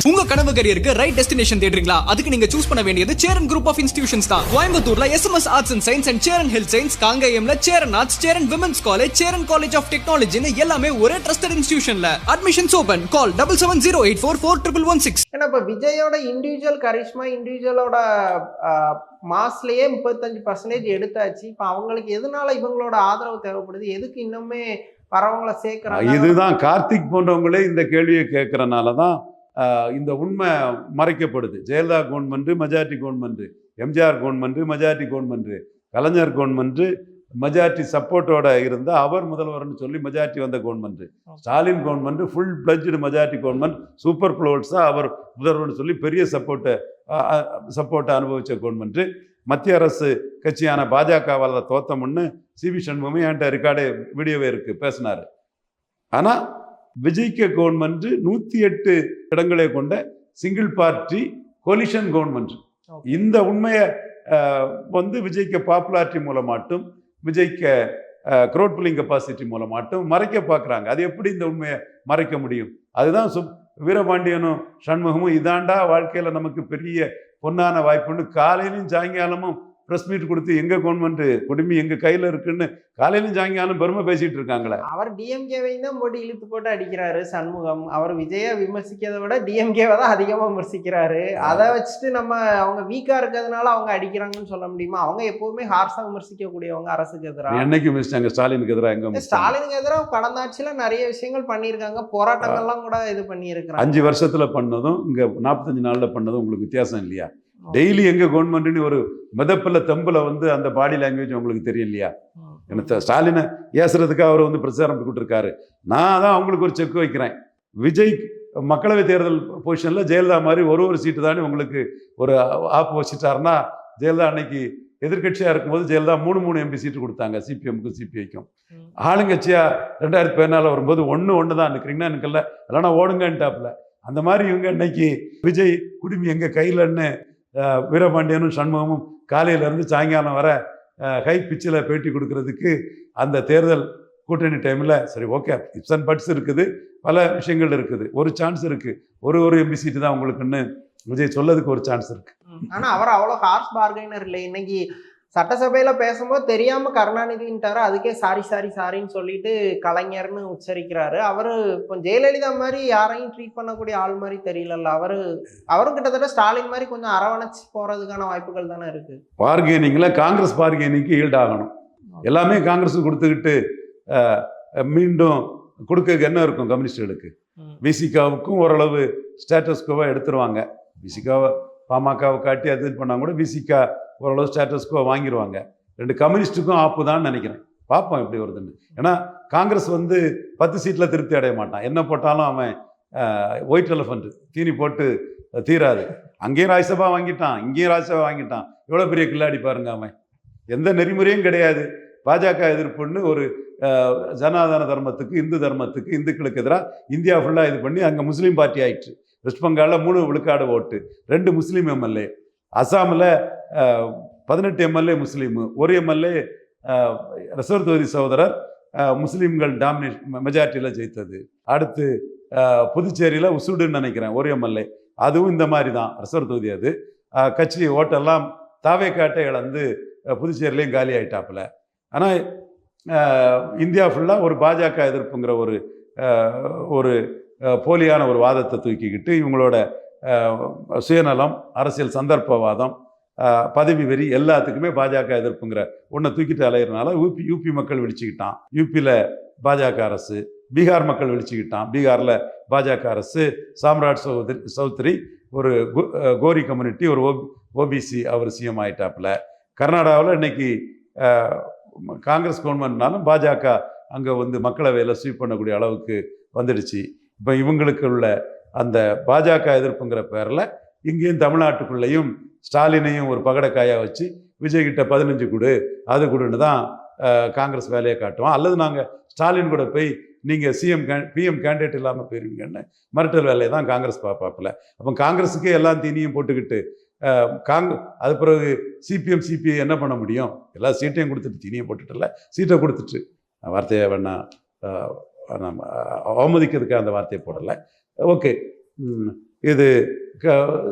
உங்க கனவு கரியருக்கு right destination தேடுறீங்களா? அதுக்கு நீங்க சூஸ் பண்ண வேண்டியது சேரன் குரூப் ஆஃப் இன்ஸ்டிடியூஷன்ஸ் தான். கோயம்புத்தூர்ல SMS arts and science and Cheran health science, காங்கேயம்ல Cheran arts, Cheran women's college, Cheran college of டெக்னாலஜின்னு எல்லாமே ஒரே ட்ரஸ்டட் இன்ஸ்டிடியூஷன்ல. Admissions open. கால் 7708441116. ஏன்னா இப்ப விஜயோட இண்டிவிஜுவல் கரிஷ்மா, இண்டிவிஜுவலோட மாஸ்லயே 35% எடுத்தாச்சு. இப்ப அவங்களுக்கு எதனால இவங்களோட ஆதரவு தேவைப்படுது? எதுக்கு இன்னுமே வரவங்களை சேர்க்கிறாங்க? இதுதான் கார்த்திக் போன்றவங்களே இந்த கேள்வியை கேட்கறனால தான் இந்த உண்மை மறைக்கப்படுது. Jayalalithaa government majority government, MGR government majority government, Kalaignar government majority சப்போர்ட்டோட இருந்த அவர் முதல்வர்னு சொல்லி மெஜாரிட்டி வந்த government. Stalin government full pledged majority government, super ப்ளோட்ஸாக அவர் முதல்வர்னு சொல்லி பெரிய சப்போர்ட்டை அனுபவித்த கவர்மெண்ட். மத்திய அரசு கட்சியான பாஜகவால் தோத்தமுன்னு சிவி சண்முகமே என்கிட்ட ரெக்கார்டே வீடியோவே இருக்குது, பேசினார். ஆனால் விஜய்க்கு கவர்மெண்ட் 108 இடங்களை கொண்ட சிங்கிள் பார்ட்டி கோலிஷன் கவர்மெண்ட். இந்த உண்மையை விஜய்க்கு பாப்புலாரிட்டி மூலமாட்டும் விஜய்க்கு க்ரௌட் புல்லிங் கெப்பாசிட்டி மூலமாட்டும் மறைக்க பார்க்குறாங்க. அது எப்படி இந்த உண்மையை மறைக்க முடியும்? அதுதான் வீரபாண்டியனும் சண்முகமும் இதாண்டா வாழ்க்கையில் நமக்கு பெரிய பொன்னான வாய்ப்புன்னு காலையிலும் சாயங்காலமும் ப்ரெஸ் மீட் கொடுத்து எங்க கவர்மெண்ட் குடும்பி எங்க கையில இருக்குன்னு காலையிலும் சாயங்காலம் பெருமை பேசிட்டு இருக்காங்களே. அவர் டிஎம்கேவையும் தான் போட்டு இழுத்து போட்டு அடிக்கிறாரு சண்முகம். அவர் விஜயை விமர்சிக்கிறத விட டிஎம்கேவை தான் அதிகமாக விமர்சிக்கிறாரு. அதை வச்சுட்டு நம்ம அவங்க வீக்கா இருக்கிறதுனால அவங்க அடிக்கிறாங்கன்னு சொல்ல முடியுமா? அவங்க எப்பவுமே ஹார்ஸா விமர்சிக்க கூடியவங்க அரசுக்கு எதிராக. என்னைக்கு விமர்சிச்சாங்க? ஸ்டாலினுக்கு எதிராக எங்க? ஸ்டாலினுக்கு எதிராக கடந்த ஆட்சியில நிறைய விஷயங்கள் பண்ணியிருக்காங்க, போராட்டங்கள்லாம் கூட இது பண்ணியிருக்கிறாங்க. 5 வருஷத்துல பண்ணதும் இங்க 45 நாள்ல பண்ணதும் உங்களுக்கு வித்தியாசம் இல்லையா? டெய்லி எங்க கவர்மெண்ட்னு ஒரு மிதப்புல தெம்புல அந்த பாடி லாங்குவேஜ் உங்களுக்கு தெரியும் இல்லையா? எனக்கு ஸ்டாலினை ஏசுறதுக்காக அவர் பிரச்சாரம் கொடுத்துருக்காரு. நான் தான் அவங்களுக்கு ஒரு செக் வைக்கிறேன். விஜய் மக்களவை தேர்தல் பொசிஷன்ல ஜெயலலிதா மாதிரி ஒரு சீட்டு தானே உங்களுக்கு ஒரு ஆப்பு வச்சுட்டாருன்னா, ஜெயலலிதா அன்னைக்கு எதிர்கட்சியா இருக்கும்போது ஜெயலலிதா 3 எம்பி சீட்டு கொடுத்தாங்க, சிபிஎம்க்கும் சிபிஐக்கும். ஆளுங்கட்சியா 2014 வரும்போது ஒன்று தான் நிற்கிறீங்கன்னா எனக்கு இல்லை, இல்லைன்னா ஓடுங்கன்ட்டாப்புல. அந்த மாதிரி இவங்க இன்னைக்கு விஜய் குடுமி எங்க கையிலன்னு வீரபாண்டியனும் சண்முகமும் காலையிலேருந்து சாயங்காலம் வர ஹை பிச்சில் பேட்டி கொடுக்கறதுக்கு அந்த தேர்தல் கூட்டணி டைமில் சரி ஓகே இப்ஸ் அண்ட் பட்ஸ் இருக்குது, பல விஷயங்கள் இருக்குது, ஒரு சான்ஸ் இருக்குது, ஒரு எம்பி சீட்டு தான் உங்களுக்குன்னு விஜய் சொல்லதுக்கு ஒரு சான்ஸ் இருக்குது. ஆனால் அவர் அவ்வளோ ஹார்ஸ் பார்கெனர் இல்லை. இன்னைக்கு சட்டசபையில் பேசும்போது தெரியாம கருணாநிதின்ட்டாரு, அதுக்கே சாரின்னு சொல்லிட்டு கலைஞர்னு உச்சரிக்கிறாரு. அவரு இப்போ ஜெயலலிதா மாதிரி யாரையும் ட்ரீட் பண்ணக்கூடிய ஆள் மாதிரி தெரியல. அவரும் கிட்டத்தட்ட ஸ்டாலின் மாதிரி கொஞ்சம் அரவணைச்சு போறதுக்கான வாய்ப்புகள் தானே இருக்கு. பார்கெனிங்ல காங்கிரஸ் பார்கெனிங்க்கு ஈல்ட் ஆகணும். எல்லாமே காங்கிரஸ் கொடுத்துக்கிட்டு மீண்டும் கொடுக்க என்ன இருக்கும் கம்யூனிஸ்டுகளுக்கு? விசிகாவுக்கும் ஓரளவு ஸ்டேட்டஸ்கோவை எடுத்துருவாங்க. விசிகாவை பாமகவை காட்டி அது இது பண்ணால் கூட விசிகா ஓரளவு ஸ்டேட்டஸ்கோ வாங்கிடுவாங்க. 2 கம்யூனிஸ்ட்டுக்கும் ஆப்பு தான் நினைக்கிறேன். பார்ப்போம் எப்படி வருதுன்னு. ஏன்னா காங்கிரஸ் 10 சீட்டில் திருப்தி அடைய மாட்டான். என்ன போட்டாலும் அவன் ஒயிட் எலிஃபண்ட் தீனி போட்டு தீராது. அங்கேயும் ராஜ்யசபா வாங்கிட்டான், இங்கேயும் ராஜ்யசபா வாங்கிட்டான். எவ்வளோ பெரிய கில்லாடி பாருங்க அவன். எந்த நெறிமுறையும் கிடையாது. பாஜக எதிர்ப்புன்னு ஒரு ஜனாதன தர்மத்துக்கு, இந்து தர்மத்துக்கு, இந்துக்களுக்கு எதிராக இந்தியா ஃபுல்லாக இது பண்ணி அங்கே முஸ்லீம் பார்ட்டி ஆயிடுச்சு. வெஸ்ட் பெங்காலில் 3 விழுக்காடு ஓட்டு, 2 முஸ்லீம் எம்எல்ஏ. அசாமில் 18 எம்எல்ஏ முஸ்லீமு, 1 எம்எல்ஏ ரிசர்வ் தொகுதி சகோதரர் முஸ்லீம்கள் மெஜாரிட்டியில் ஜெயித்தது. அடுத்து புதுச்சேரியில் உசுடுன்னு நினைக்கிறேன் 1 எம்எல்ஏ, அதுவும் இந்த மாதிரி தான் ரிசர்வ் தொகுதி. அது கட்சி ஓட்டெல்லாம் தாவேக்காட்டை இழந்து புதுச்சேரியிலையும் காலி ஆகிட்டாப்புல. ஆனால் இந்தியா ஃபுல்லாக ஒரு பாஜக எதிர்ப்புங்கிற ஒரு போலியான ஒரு வாதத்தை தூக்கிக்கிட்டு இவங்களோட சுயநலம், அரசியல் சந்தர்ப்பவாதம், பதவி வெறி எல்லாத்துக்குமே பாஜக எதிர்ப்புங்கிற ஒன்றை தூக்கிட்டு அலையிறதுனால யூபி மக்கள் விழிச்சுக்கிட்டான். யூபியில் பாஜக அரசு, பீகார் மக்கள் விழிச்சுக்கிட்டான். பீகாரில் பாஜக அரசு, சாம்ராட் சௌத்ரி ஒரு கோரி கம்யூனிட்டி, ஒரு ஓபிசி அவர் சிஎம் ஆகிட்டாப்புல. கர்நாடகாவில் இன்னைக்கு காங்கிரஸ் கவர்மெண்ட்னாலும் பாஜக அங்கே மக்களவையில் ஸ்வீப் பண்ணக்கூடிய அளவுக்கு வந்துடுச்சு. இப்போ இவங்களுக்கு உள்ள அந்த பாஜக எதிர்ப்புங்கிற பேரில் இங்கேயும் தமிழ்நாட்டுக்குள்ளேயும் ஸ்டாலினையும் ஒரு பகடக்காயாக வச்சு விஜய்கிட்ட 15 கொடு அது கொடுன்னு தான் காங்கிரஸ் வேலையை காட்டுவோம். அல்லது நாங்கள் ஸ்டாலின் கூட போய் நீங்கள் பிஎம் கேண்டிடேட் இல்லாமல் போயிருவீங்கன்னு மிரட்டல் வேலையை தான் காங்கிரஸ் பார்ப்பாப்பில். அப்போ காங்கிரஸுக்கே எல்லாம் தீனியும் போட்டுக்கிட்டு அது பிறகு சிபிஐ என்ன பண்ண முடியும்? எல்லா சீட்டையும் கொடுத்துட்டு தீனியை போட்டுட்டுல சீட்டை கொடுத்துட்டு வார்த்தையை வேணா அவமதிக்கிறதுக்காக அந்த வார்த்தையை போடலை. ஓகே, இது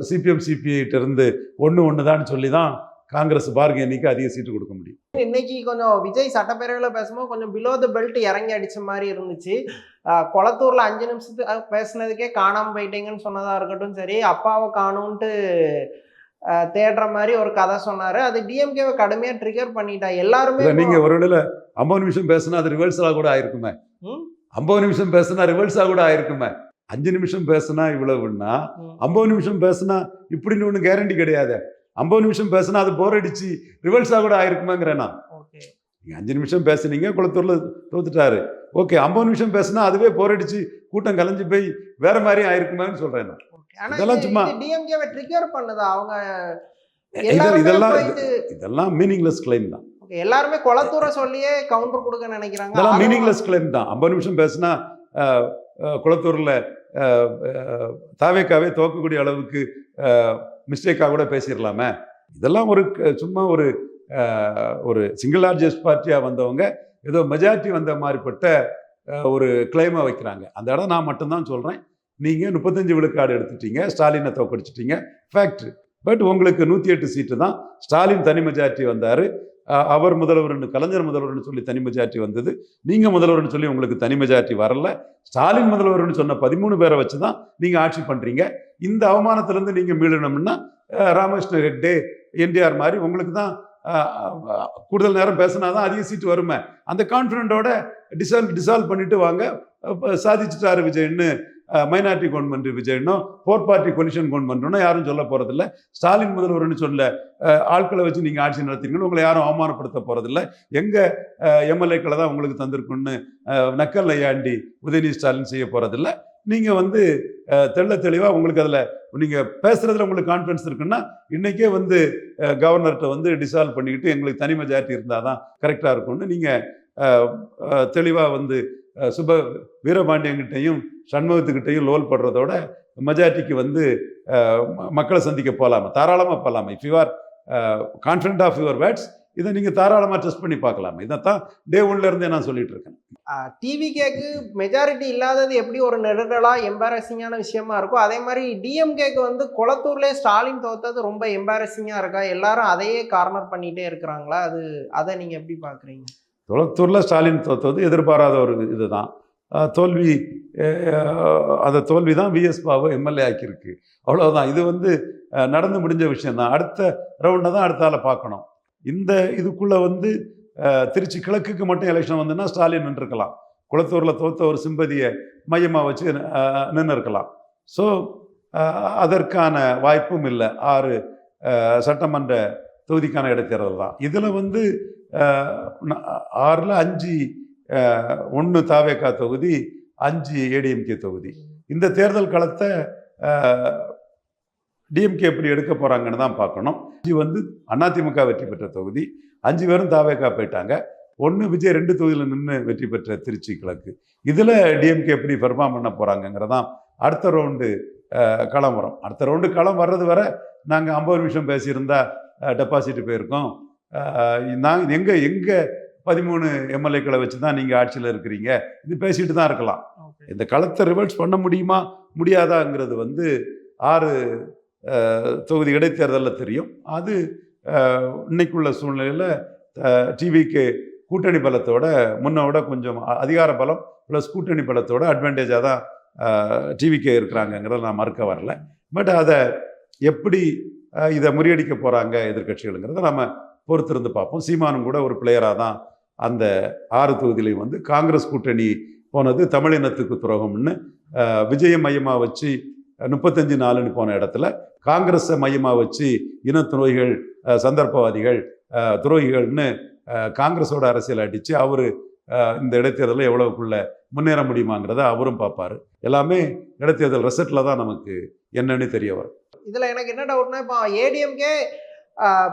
சிபிஎம் சிபிஐட்ட இருந்து ஒன்று தான் சொல்லி தான் காங்கிரஸ் பார்கெனிக்கு அதிக சீட்டு கொடுக்க முடியும். இன்னைக்கு கொஞ்சம் விஜய் சட்டப்பேரவையில் பேசும்போது கொஞ்சம் பிலோ த பெல்ட் இறங்கி அடிச்ச மாதிரி இருந்துச்சு. கொளத்தூர்ல 5 நிமிஷத்துக்கு பேசுனதுக்கே காணாம போயிட்டீங்கன்னு சொன்னதா இருக்கட்டும் சரி, அப்பாவை காணும்ட்டு தேடுற மாதிரி ஒரு கதை சொன்னாரு. அது டிஎம்கேவை கடுமையா ட்ரிகர் பண்ணிட்டா. எல்லாருமே நீங்க ஒரு வேளையில 50 நிமிஷம் பேசினா அது ரிவர்ஸா கூட ஆயிருக்குமே. 50 நிமிஷம் பேசினா ரிவர்ஸா கூட ஆயிருக்குமே. 5 நிமிஷம் பேசினா இவ்வளவுன்னா 50 நிமிஷம் பேசினா இப்படின்னு ஒன்றும் கேரண்டி கிடையாது. 50 நிமிஷம் பேசினா அது போர் அடிச்சு ரிவர்ஸா கூட ஆயிருக்குமேங்கிறேன் நான். நீங்க 5 நிமிஷம் பேசுனீங்க, குளத்தூர்ல தோத்துட்டாரு. ஓகே, 50 நிமிஷம் பேசினா அதுவே போர் அடிச்சு கூட்டம் கலைஞ்சு போய் வேற மாதிரி ஆயிருக்குமேன்னு சொல்றேன் நான். இதெல்லாம் சும்மா டிஎம்கேவை ட்ரிகர் பண்ணதா அவங்க இதெல்லாம் மீனிங்லெஸ் கிளைம் தான். எல்லாருமே கொளத்தூரை சொல்லியே கவுண்டர் கொடுக்க நினைக்கிறாங்க. இதெல்லாம் மீனிங்லெஸ் கிளைம் தான். 50 நிமிஷம் பேசினா குளத்தூர்ல தாவேக்காவே தோக்கக்கூடிய அளவுக்கு மிஸ்டேக்காக கூட பேசிடலாமே. இதெல்லாம் ஒரு சும்மா ஒரு சிங்கிள் லார்ஜஸ்ட் பார்ட்டியாக வந்தவங்க ஏதோ மெஜாரிட்டி வந்த மாதிரிப்பட்ட ஒரு கிளைமை வைக்கிறாங்க. அந்த இடம் நான் மட்டும்தான் சொல்கிறேன். நீங்கள் 35 விழுக்காடு எடுத்துட்டீங்க, ஸ்டாலினை தோக்கடிச்சிட்டீங்க, ஃபேக்ட்ரி. பட் உங்களுக்கு 108 சீட்டு தான். ஸ்டாலின் தனி மெஜாரிட்டி வந்தார். அவர் முதல்வர்னு, கலைஞர் முதல்வர்னு சொல்லி தனி மெஜாரிட்டி வந்தது. நீங்கள் முதல்வர்னு சொல்லி உங்களுக்கு தனி மெஜாரிட்டி வரல. ஸ்டாலின் முதல்வர்னு சொன்ன 13 பேரை வச்சு தான் நீங்கள் ஆட்சி பண்ணுறீங்க. இந்த அவமானத்திலேருந்து நீங்கள் மீளணும்னா ராமகிருஷ்ண ஹெக்டே, என்டிஆர் மாதிரி உங்களுக்கு தான் கூடுதல் நேரம் பேசினா தான் அதிக சீட்டு வருமே. அந்த கான்ஃபிடென்ட்டோட டிசால்வ் பண்ணிட்டு வாங்க, சாதிச்சுட்டாரு விஜய்னு மைனாரிட்டி கவர்மெண்ட் விஜய்னோ 4 பார்ட்டி கொலிஷன் கவர்மெண்ட்னோ யாரும் சொல்ல போகிறதில்ல. ஸ்டாலின் முதல்வர்னு சொல்ல ஆட்களை வச்சு நீங்கள் ஆட்சி நடத்துறீங்கன்னு உங்களை யாரும் அவமானப்படுத்த போகிறதில்ல. எங்கள் எம்எல்ஏக்களை தான் உங்களுக்கு தந்திருக்குன்னு நக்கல் ஐயாண்டி உதயநிதி ஸ்டாலின் செய்ய போகிறதில்ல. நீங்கள் தெள்ள தெளிவாக உங்களுக்கு அதில் நீங்கள் பேசுகிறதுல உங்களுக்கு கான்ஃபிடன்ஸ் இருக்குன்னா இன்றைக்கே கவர்னர்கிட்ட டிசால்வ் பண்ணிக்கிட்டு எங்களுக்கு தனி மெஜாரிட்டி இருந்தால் தான் கரெக்டாக இருக்கும்னு நீங்கள் தெளிவாக சுப வீரபாண்டியங்கிட்டையும் சண்முகத்துக்கிட்டையும் லோல் படுறதோட மெஜாரிட்டிக்கு மக்களை சந்திக்க போகலாமா, தாராளமாக போகலாமா. If you are confident of your words, இதை நீங்கள் தாராளமாக டெஸ்ட் பண்ணி பார்க்கலாமா. இதைத்தான் டே 1ல இருந்தே நான் சொல்லிட்டு இருக்கேன். டிவிகேக்கு மெஜாரிட்டி இல்லாதது எப்படி ஒரு நெருடலா எம்பாரசிங்கான விஷயமா இருக்கும், அதே மாதிரி டிஎம்கேக்கு கொளத்தூர்லேயே ஸ்டாலின் தோத்தது ரொம்ப எம்பாரசிங்காக இருக்கா? எல்லாரும் அதையே கார்னர் பண்ணிகிட்டே இருக்கிறாங்களா? அதை நீங்கள் எப்படி பார்க்குறீங்க? குளத்தூரில் ஸ்டாலின் தோத்தது எதிர்பாராத ஒரு இதுதான். தோல்வி, அந்த தோல்வி தான் விஎஸ் பாபு எம்எல்ஏ ஆக்கியிருக்கு. அவ்வளோதான். இது நடந்து முடிஞ்ச விஷயம்தான். அடுத்த ரவுண்டை தான் அடுத்தால பார்க்கணும். இந்த இதுக்குள்ளே திருச்சி கிழக்குக்கு மட்டும் எலெக்ஷன் வந்துன்னா ஸ்டாலின் நின்றுருக்கலாம். குளத்தூரில் தோத்த ஒரு சிம்பதியை மையமாக வச்சு நின்று இருக்கலாம். ஸோ அதற்கான வாய்ப்பும் இல்லை. 6 சட்டமன்ற தொகுதிக்கான இடைத்தேர்தல் தான். இதில் 6ல் 5 1 தாவேக்கா தொகுதி, 5 ஏடிஎம்கே தொகுதி. இந்த தேர்தல் களத்தை டிஎம்கே எப்படி எடுக்க போகிறாங்கன்னு தான் பார்க்கணும். 5 அதிமுக வெற்றி பெற்ற தொகுதி, 5 பேரும் தாவேக்கா போயிட்டாங்க. 1 விஜய் 2 தொகுதியில் நின்று வெற்றி பெற்ற திருச்சி கிழக்கு. இதில் டிஎம்கே எப்படி பெர்ஃபார்ம் பண்ண போகிறாங்கங்கிறதான் அடுத்த ரவுண்டு களம் வரும். அடுத்த ரவுண்டு களம் வர்றது வரை நாங்கள் 50 நிமிஷம் பேசியிருந்தா டெபாசிட் போயிருக்கோம். நாங்கள் எங்கள் 13 எம்எல்ஏக்களை வச்சு தான் நீங்கள் ஆட்சியில் இருக்கிறீங்க, இது பேசிட்டு தான் இருக்கலாம். இந்த களத்தை ரிவர்ஸ் பண்ண முடியுமா முடியாதாங்கிறது 6 தொகுதி இடைத்தேர்தலில் தெரியும். அது இன்னைக்குள்ள சூழ்நிலையில் டிவிக்கு கூட்டணி பலத்தோட முன்னோட கொஞ்சம் அதிகார பலம் ப்ளஸ் கூட்டணி பலத்தோட அட்வான்டேஜாக தான் டிவிக்கே இருக்கிறாங்கங்கிறத நான் மறுக்க வரல. பட் அதை எப்படி இதை முறியடிக்க போகிறாங்க எதிர்கட்சிகளுங்கிறத நம்ம பொறுத்திருந்து பார்ப்போம். சீமானும் கூட ஒரு பிளேயராக தான் அந்த 6 தொகுதியிலையும் காங்கிரஸ் கூட்டணி போனது தமிழினத்துக்கு துரோகம்னு விஜய மையமாக வச்சு 35-4 போன இடத்துல காங்கிரஸை மையமாக வச்சு இன துரோகிகள், சந்தர்ப்பவாதிகள், துரோகிகள்னு காங்கிரஸோட அரசியல் அடித்து அவர் இந்த இடைத்தேர்தலில் எவ்வளவுக்குள்ள முன்னேற முடியுமாங்கிறத அவரும் பார்ப்பார். எல்லாமே இடைத்தேர்தல் ரிசல்ட்டில் தான் நமக்கு என்னன்னு தெரிய வரும். இதில் எனக்கு என்ன டவுட்னா, இப்போ ஏடிஎம்கே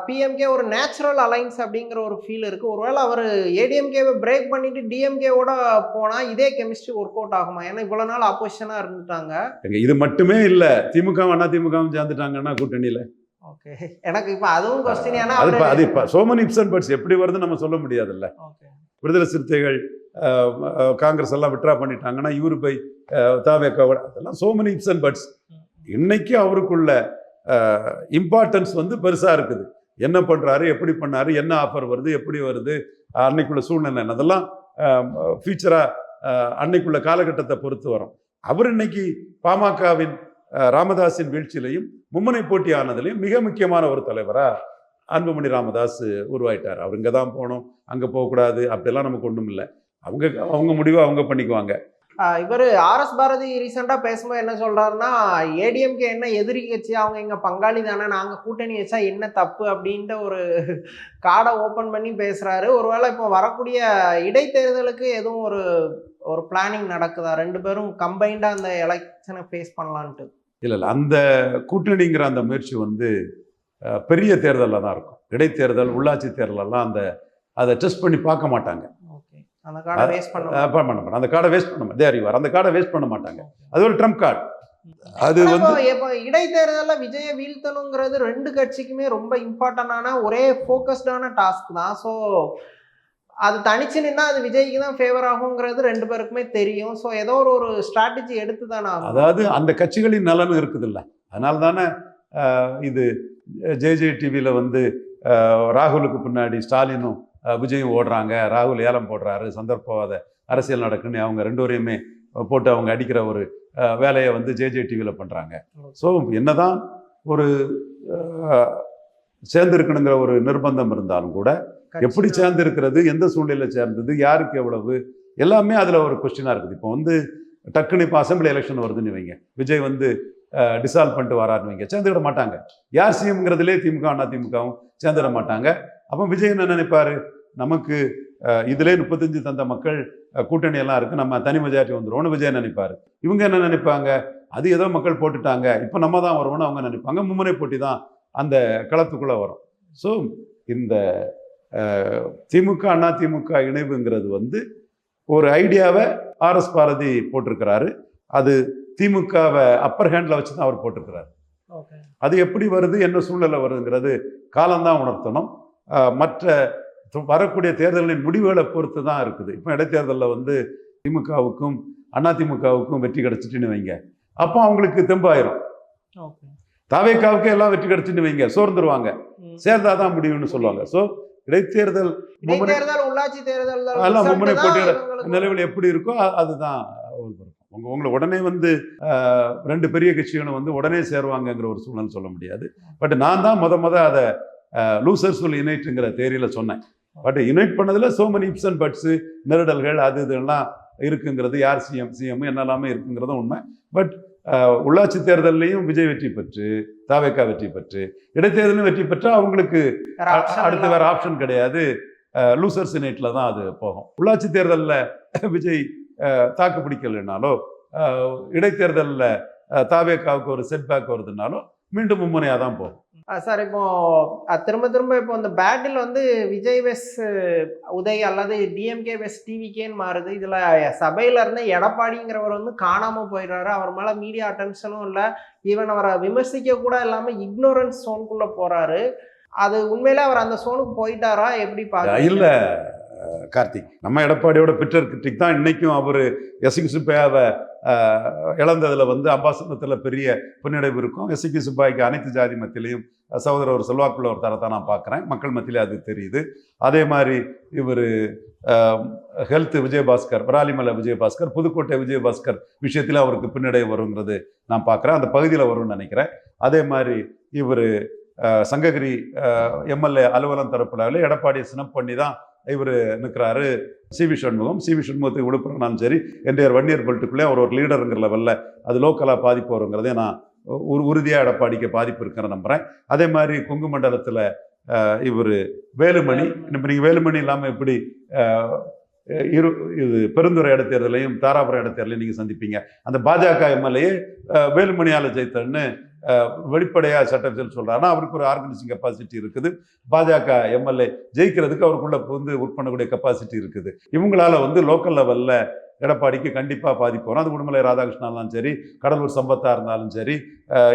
பிஎம்கே ஒரு நேச்சுரல் அலைன்ஸ் அப்படிங்கிற ஒரு ஃபீல் இருக்குது. ஒருவேளை அவர் ஏடிஎம்கேவை பிரேக் பண்ணிட்டு டிஎம்கேவோட போனால் இதே கெமிஸ்ட்ரி ஒர்க் அவுட் ஆகுமா? ஏன்னா இவ்வளோ நாள் ஆப்போசிஷனாக இருந்துட்டாங்க. இது மட்டுமே இல்லை, திமுகவும் அதிமுகவும் சேர்ந்துட்டாங்கன்னா கூட்டணியில். ஓகே, எனக்கு இப்போ அதுவும் கொஸ்டின். ஏன்னா அது இப்போ சோமன் இப்சன் பட்ஸ் எப்படி வருதுன்னு நம்ம சொல்ல முடியாதுல்ல. விடுதலை சிறுத்தைகள் காங்கிரஸ் எல்லாம் விட்ரா பண்ணிட்டாங்கன்னா இவரு போய் தாவேக்காவோட, அதெல்லாம் சோமன் இப்சன் பட்ஸ். இன்னைக்கு அவருக்குள்ள இம்பார்ட்டன்ஸ் வந்து பெருசா இருக்குது. என்ன பண்றாரு, எப்படி பண்ணாரு, என்ன ஆஃபர் வருது, எப்படி வருது, அன்னைக்குள்ள சூழ்நிலை என்ன, அதெல்லாம் ஃபியூச்சரா அன்னைக்குள்ள காலகட்டத்தை பொறுத்து வரும். அவர் இன்னைக்கு பாமகவின் ராமதாஸின் வீழ்ச்சியிலையும் மும்முனை போட்டி ஆனதுலையும் மிக முக்கியமான ஒரு தலைவரா அன்புமணி ராமதாஸ் உருவாயிட்டார். அவர் இங்கே தான் போகணும், அங்கே போகக்கூடாது, அப்படிலாம் நமக்கு ஒன்றும் இல்லை. அவங்க முடிவை அவங்க பண்ணிக்குவாங்க. இவர் ஆர்எஸ் பாரதி ரீசெண்டா பேசும்போது என்ன சொல்றாருன்னா, ஏடிஎம்கே என்ன எதிரி கட்சி, அவங்க எங்க பங்காளி தானே, நாங்க கூட்டணி வச்சா என்ன தப்பு அப்படின்ற ஒரு கார்டை ஓபன் பண்ணி பேசுறாரு. ஒருவேளை இப்போ வரக்கூடிய இடைத்தேர்தலுக்கு எதுவும் ஒரு பிளானிங் நடக்குதா, ரெண்டு பேரும் கம்பைண்டா அந்த எலெக்ஷனை ஃபேஸ் பண்ணலான்ட்டு? இல்லை, அந்த கூட்டணிங்கிற அந்த முயற்சி வந்து பெரிய தேர்தலில் தான் இருக்கும். இடைத்தேர்தல், உள்ளாட்சி தேர்தலெல்லாம் அதை டெஸ்ட் பண்ணி பார்க்க மாட்டாங்க. அந்த கார்டை வேஸ்ட் பண்ண மாட்டாங்க. அந்த கார்டை வேஸ்ட் பண்ண மாட்டாங்க. அந்த கார்டை வேஸ்ட் பண்ண மாட்டாங்க. அது ஒரு ட்ரம்ப் கார்டு. அது வந்து இப்போ இடைத்தேர்தல்ல விஜய வீழ்த்தணுங்கிறது ரெண்டு கட்சிக்குமே ரொம்ப இம்பார்ட்டன்டான ஒரே ஃபோக்கஸ்டான டாஸ்க் தான். ஸோ அது தனிச்சு நின்னா அது விஜய்க்கு தான் ஃபேவர் ஆகுங்கிறது ரெண்டு பேருக்குமே தெரியும். ஸோ ஏதோ ஒரு ஸ்ட்ராட்டஜி எடுத்து தானே, அதாவது அந்த கட்சிகளின் நலன் இருக்குது இல்லை, அதனால தானே இது ஜே டிவியில் வந்து ராகுலுக்கு பின்னாடி ஸ்டாலினும் விஜயும் ஓடுறாங்க, ராகுல் ஏலம் போடுறாரு, சந்தர்ப்பவாத அரசியல் நடக்குன்னு அவங்க ரெண்டு வரையுமே போட்டு அவங்க அடிக்கிற ஒரு வேலையை வந்து ஜே டிவியில் பண்ணுறாங்க. ஸோ என்னதான் ஒரு சேர்ந்திருக்கணுங்கிற ஒரு நிர்பந்தம் இருந்தாலும் கூட எப்படி சேர்ந்திருக்கிறது, எந்த சூழ்நிலையில் சேர்ந்தது, யாருக்கு எவ்வளவு, எல்லாமே அதில் ஒரு கொஸ்டினாக இருக்குது. இப்போ வந்து டக்குன்னு இப்போ அசம்பிளி எலெக்ஷன் வருதுன்னு வைங்க, விஜய் வந்து டிசால்வ் பண்ணிட்டு வராருன்னு வைங்க, சேர்ந்துவிட மாட்டாங்க. யார் சிஎம்ங்கிறதுலே திமுக அண்ணா திமுகவும் சேர்ந்துட மாட்டாங்க. அப்போ விஜய் என்ன நினைப்பாரு, நமக்கு இதிலே 35 தந்த மக்கள் கூட்டணி எல்லாம் இருக்கு, நம்ம தனி மெஜாரிட்டி வந்துடுவோம்னு விஜய் நினைப்பாரு. இவங்க என்ன நினைப்பாங்க, அது ஏதோ மக்கள் போட்டுட்டாங்க, இப்போ நம்ம தான் வருவோம்னு அவங்க நினைப்பாங்க. மும்முனை போட்டி தான் அந்த களத்துக்குள்ள வரும். ஸோ இந்த திமுக அண்ணா திமுக இணைவுங்கிறது வந்து ஒரு ஐடியாவை ஆர்எஸ் பாரதி போட்டிருக்கிறாரு. அது திமுகவை அப்பர் ஹேண்டில் வச்சு தான் அவர் போட்டிருக்கிறாரு. அது எப்படி வருது, என்ன சூழ்நிலை வருதுங்கிறது காலம்தான் உணர்த்தணும். மற்ற வரக்கூடிய தேர்தலின் முடிவுகளை பொறுத்து தான் இருக்குது. இப்போ இடைத்தேர்தலில் வந்து திமுகவுக்கும் அதிமுகவுக்கும் வெற்றி கிடைச்சிட்டுன்னு வைங்க, அப்போ அவங்களுக்கு தெம்பாயிரும். தாவேக்காவுக்கு எல்லாம் வெற்றி கிடைச்சிட்டு வைங்க, சோர்ந்துருவாங்க, சேர்ந்தாதான் முடியும்னு சொல்லுவாங்க. ஸோ இடைத்தேர்தல் உள்ளாட்சி தேர்தல் எல்லாம் மும்முனை போட்டியோட நிலவில் எப்படி இருக்கோ அதுதான் உங்களை உடனே வந்து ரெண்டு பெரிய கட்சிகளும் வந்து உடனே சேருவாங்கங்கிற ஒரு சூழ்நிலை சொல்ல முடியாது. பட் நான் தான் முத அதை லூசர்ஸ் வில் யுனைட்டுங்கிற தேரியில் சொன்னேன். பட் யுனைட் பண்ணதில் so many ifs and buts, நெருடல்கள், அது இதெல்லாம் இருக்குங்கிறது, யார் சிஎம் என்னெல்லாமே இருக்குங்கிறதும் உண்மை. பட் உள்ளாட்சி தேர்தலையும் விஜய் வெற்றி பெற்று, தாவேக்கா வெற்றி பெற்று, இடைத்தேர்தலும் வெற்றி பெற்று அவங்களுக்கு அடுத்து வேற ஆப்ஷன் கிடையாது. லூசர்ஸ் யுனைட்டில் தான் அது போகும். உள்ளாட்சி தேர்தலில் விஜய் தாக்கு பிடிக்கலைனாலோ, இடைத்தேர்தலில் தாவேக்காவுக்கு ஒரு செட்பேக் வருதுனாலும் மீண்டும் மும்முனையாக தான் போகும். சார், இப்போ திரும்ப இப்போ இந்த பேட்டில் வந்து விஜய் வெஸ் உதய் அல்லது டிஎம்கே வெஸ் டிவிகேன்னு மாறுது. இதில் சபையில இருந்து எடப்பாடிங்கிறவர் வந்து காணாமல் போயிடுறாரு. அவர் மேலே மீடியா அட்டென்ஷனும் இல்லை, ஈவன் அவரை விமர்சிக்க கூட இல்லாமல் இக்னோரன்ஸ் சோனுக்குள்ளே போகிறாரு. அது உண்மையிலே அவர் அந்த சோனுக்கு போயிட்டாரா, எப்படி பார்க்க? இல்லை கார்த்திக், நம்ம எடப்பாடியோட பிட்டர் கிரிட்டிக் தான் இன்னைக்கும். அவர் எஸ்சி சுப்பையாவை இழந்ததில் வந்து அம்பாசனத்தில் பெரிய பின்னடைவு இருக்கும். எஸ்சி சுப்பாய்க்கு அனைத்து ஜாதி மத்தியிலையும் சகோதரர் ஒரு செல்வாக்குள்ள ஒரு தரத்தை நான் பார்க்குறேன், மக்கள் மத்தியிலே அது தெரியுது. அதே மாதிரி இவர் ஹெல்த் விஜயபாஸ்கர், விராலிமலை விஜயபாஸ்கர், புதுக்கோட்டை விஜயபாஸ்கர் விஷயத்தில் அவருக்கு பின்னடைவு வருங்கிறது நான் பார்க்குறேன், அந்த பகுதியில் வரும்னு நினைக்கிறேன். அதே மாதிரி இவர் சங்ககிரி எம்எல்ஏ அலுவலகம் தரப்புல எடப்பாடியை சினப் பண்ணி தான் இவர் நிற்கிறாரு. சிவி சண்முகத்துக்கு விழுப்புரம்னாலும் சரி, என்டையர் வன்னியர் பெல்ட்டுக்குள்ளே அவர் ஒரு லீடருங்கிற லெவலில் அது லோக்கலாக பாதிப்பு வருங்கிறதே நான் உறுதியாக எடப்பாடிக்கு பாதிப்பு இருக்கிற நம்புகிறேன். அதே மாதிரி கொங்கு மண்டலத்தில் இவர் வேலுமணி, இப்போ நீங்கள் வேலுமணி இல்லாமல் எப்படி இது பெருந்துறை இடைத்தேர்தலையும் தாராபுரம் இடைத்தேர்தலையும் நீங்கள் சந்திப்பீங்க. அந்த பாஜக எம்எல்ஏ வேலுமணியால் ஜெயித்தன்னு வெளிப்படையாக சட்டத்தில் சொல்கிறாருன்னா அவருக்கு ஒரு ஆர்கனைசிங் கெப்பாசிட்டி இருக்குது. பாஜக எம்எல்ஏ ஜெயிக்கிறதுக்கு அவருக்குள்ள வந்து ஒர்க் பண்ணக்கூடிய கெப்பாசிட்டி இருக்குது. இவங்களால வந்து லோக்கல் லெவலில் எடப்பாடிக்கு கண்டிப்பாக பாதிப்பு வரும். அது உடுமலை ராதாகிருஷ்ணா இருந்தாலும் சரி, கடலூர் சம்பத்தா இருந்தாலும் சரி,